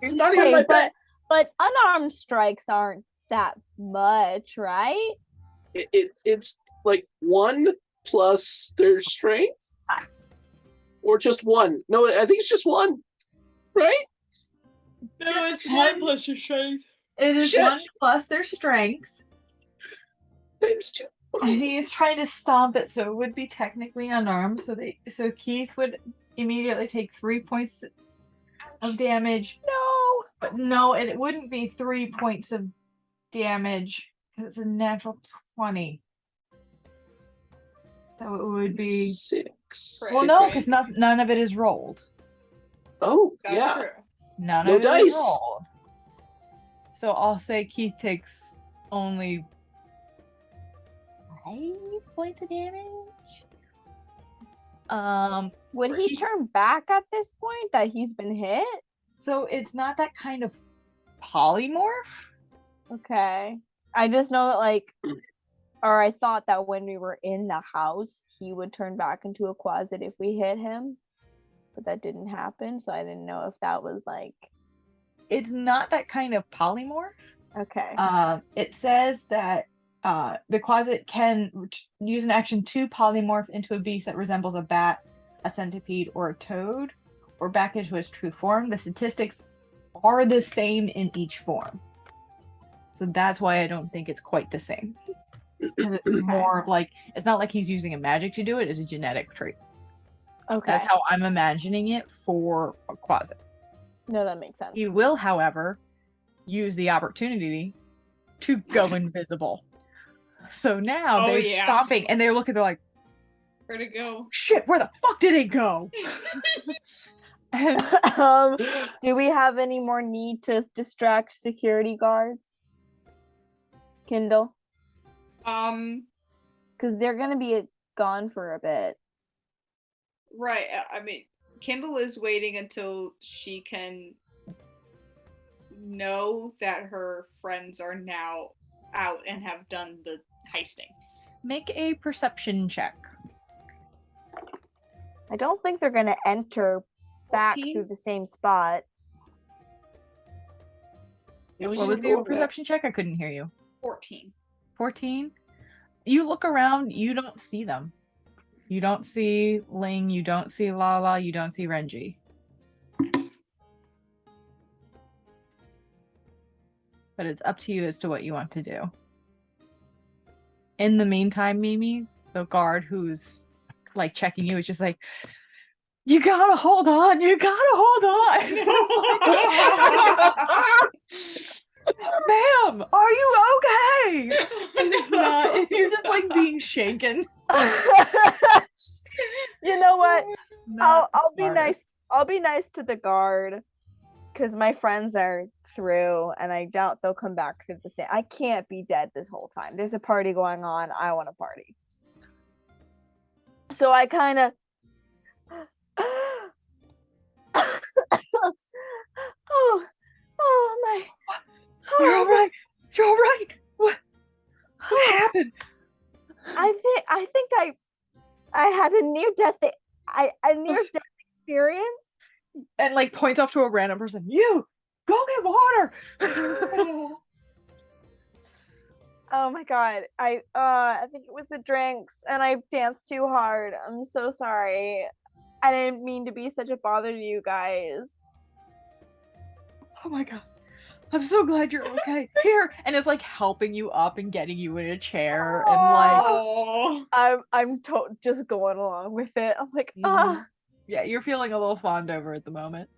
He's not even my pet. But unarmed strikes aren't that much, right? It's like 1 plus their strength, or just 1. No, I think it's just 1, right? No, it's 1 plus your strength. It is Shit. 1 plus their strength. Times 2. And he is trying to stomp it, so it would be technically unarmed. So Keith would immediately take 3 points of damage. No. But no, it wouldn't be 3 points of damage because it's a natural 20. So it would be 6. Well, no, because none of it is rolled. Oh, That's yeah. true. None No of it dice. is rolled. So I'll say Keith takes only 5 points of damage. Would he turn back at this point that he's been hit? So it's not that kind of polymorph. Okay. I just know that or I thought that when we were in the house, he would turn back into a Quasit if we hit him. But that didn't happen, so I didn't know if that was It's not that kind of polymorph. okay. It says that the Quasit can use an action to polymorph into a beast that resembles a bat, a centipede, or a toad, or back into its true form. The statistics are the same in each form. So that's why I don't think it's quite the same. Because it's more it's not like he's using a magic to do it, it's a genetic trait. Okay. That's how I'm imagining it for a Quasit. No, that makes sense. He will, however, use the opportunity to go invisible. So now they're stomping and they're like, where'd it go? Shit, where the fuck did it go? And do we have any more need to distract security guards? Kindle? Because they're gonna be gone for a bit. Right. I mean, Kindle is waiting until she can know that her friends are now out and have done the heisting. make a perception check. I don't think they're gonna enter back 14? through the same spot. What was your perception check? I couldn't hear you. 14. 14? You look around, you don't see them. You don't see Ling, you don't see Lala, you don't see Renji. But it's up to you as to what you want to do. In the meantime, Mimi, the guard who's like checking you is just like, you gotta hold on, you gotta hold on. Ma'am, are you okay? And if not, if you're just like being shaken. You know what? Not I'll be smart. nice. I'll be nice to the guard because my friends are through, and I doubt they'll come back through the same. I can't be dead this whole time. There's a party going on. I want a party. So I kind of. oh my. You're all right. You're all right. What happened? I think I had a near death experience. And like points off to a random person. You go get water. Oh my god. I think it was the drinks and I danced too hard. I'm so sorry. I didn't mean to be such a bother to you guys. Oh my god. I'm so glad you're okay. Here, and it's like helping you up and getting you in a chair and like Oh. I'm just going along with it. I'm like, yeah, you're feeling a little fond over at the moment.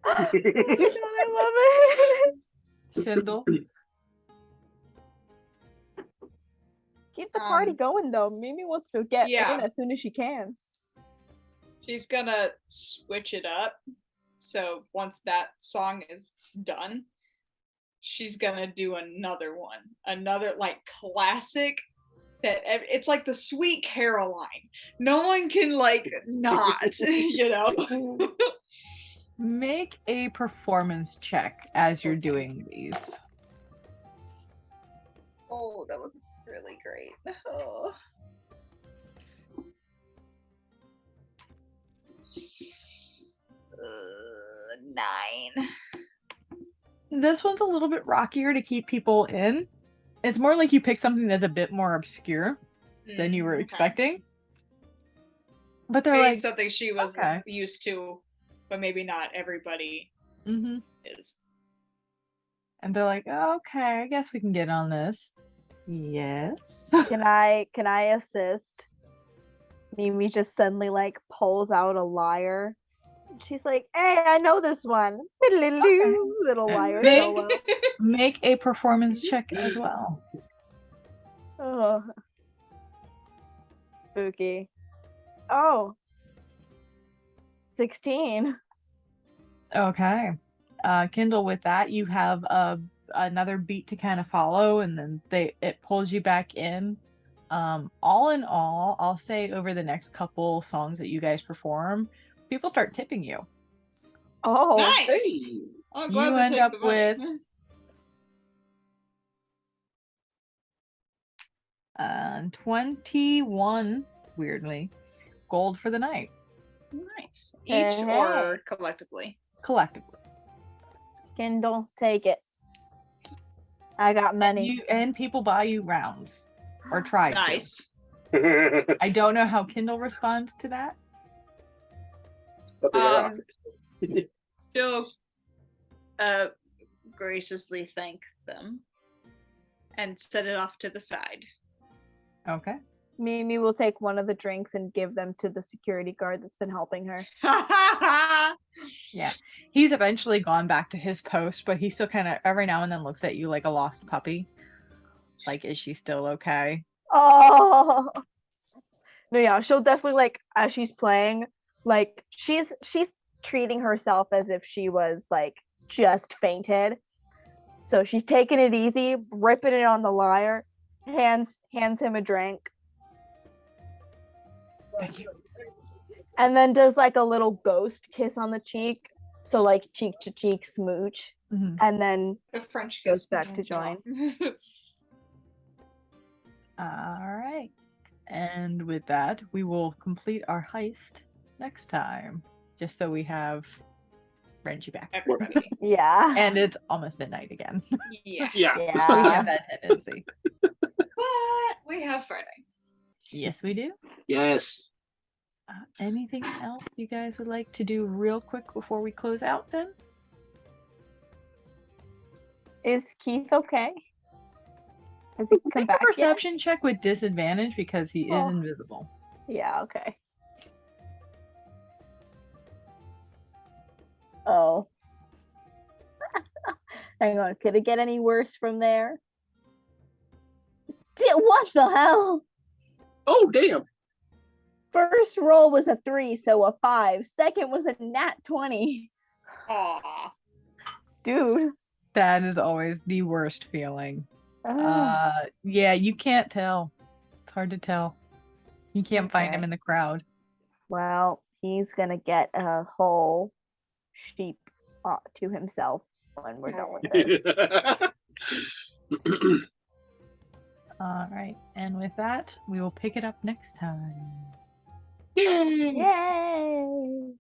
Oh my God, I love it. Kindle. Keep the party going though. Mimi wants to get Yeah. in as soon as she can. She's gonna switch it up. So once that song is done, she's gonna do another one. Another like classic that it's like the Sweet Caroline. No one can like not, you know. Make a performance check as you're doing these. Oh, that was really great. Oh. Nine. This one's a little bit rockier to keep people in. It's more like you pick something that's a bit more obscure than you were Okay. expecting. But they're Maybe like something she was okay. used to, but maybe not everybody is. And they're like, oh, okay, I guess we can get on this. Yes. Can I assist? Mimi just suddenly like pulls out a lyre. She's like, "Hey, I know this one." Little lyre Make- solo. Make a performance check as well. Oh. Spooky. Oh. 16. Okay. Kindle, with that, you have another beat to kind of follow, and then it pulls you back in. All in all, I'll say over the next couple songs that you guys perform, people start tipping you. Oh. Nice. Hey. I'll You gladly end take up the money. with 21, weirdly, gold for the night, Nice. Each Hey. or collectively? collectively. Kindle, take it. I got money. And people buy you rounds, or try to. Nice. I don't know how Kindle responds to that. But they are Um, offered. She'll graciously thank them and set it off to the side. Okay. Mimi will take one of the drinks and give them to the security guard that's been helping her. Yeah. He's eventually gone back to his post, but he still kind of every now and then looks at you like a lost puppy. Like, is she still okay? Oh no, yeah, she'll definitely like as she's playing, like she's treating herself as if she was like just fainted. So she's taking it easy, ripping it on the lyre, hands him a drink, Thank you. and then does like a little ghost kiss on the cheek. So like cheek to cheek smooch, Mhm. and then The French goes kiss. back to join. All right. And with that, we will complete our heist next time, just so we have Renji back. Everybody. Yeah. And it's almost midnight again. Yeah. Yeah. We Yeah. have that tendency. But we have Friday. Yes, we do. Yes. Anything else you guys would like to do real quick before we close out then? Is Keith okay? Has he come Make back a perception check with disadvantage because he is Oh. invisible. yet? Yeah, okay. Oh. Hang on, could it get any worse from there? What the hell? Oh, damn. First roll was a 3, so a 5. Second was a nat 20. Aw. Dude. That is always the worst feeling. Ugh. Yeah, you can't tell. It's hard to tell. You can't find him Okay. in the crowd. Well, he's gonna get a whole sheep to himself when we're done with this. All right. And with that, we will pick it up next time. Yay. Yay!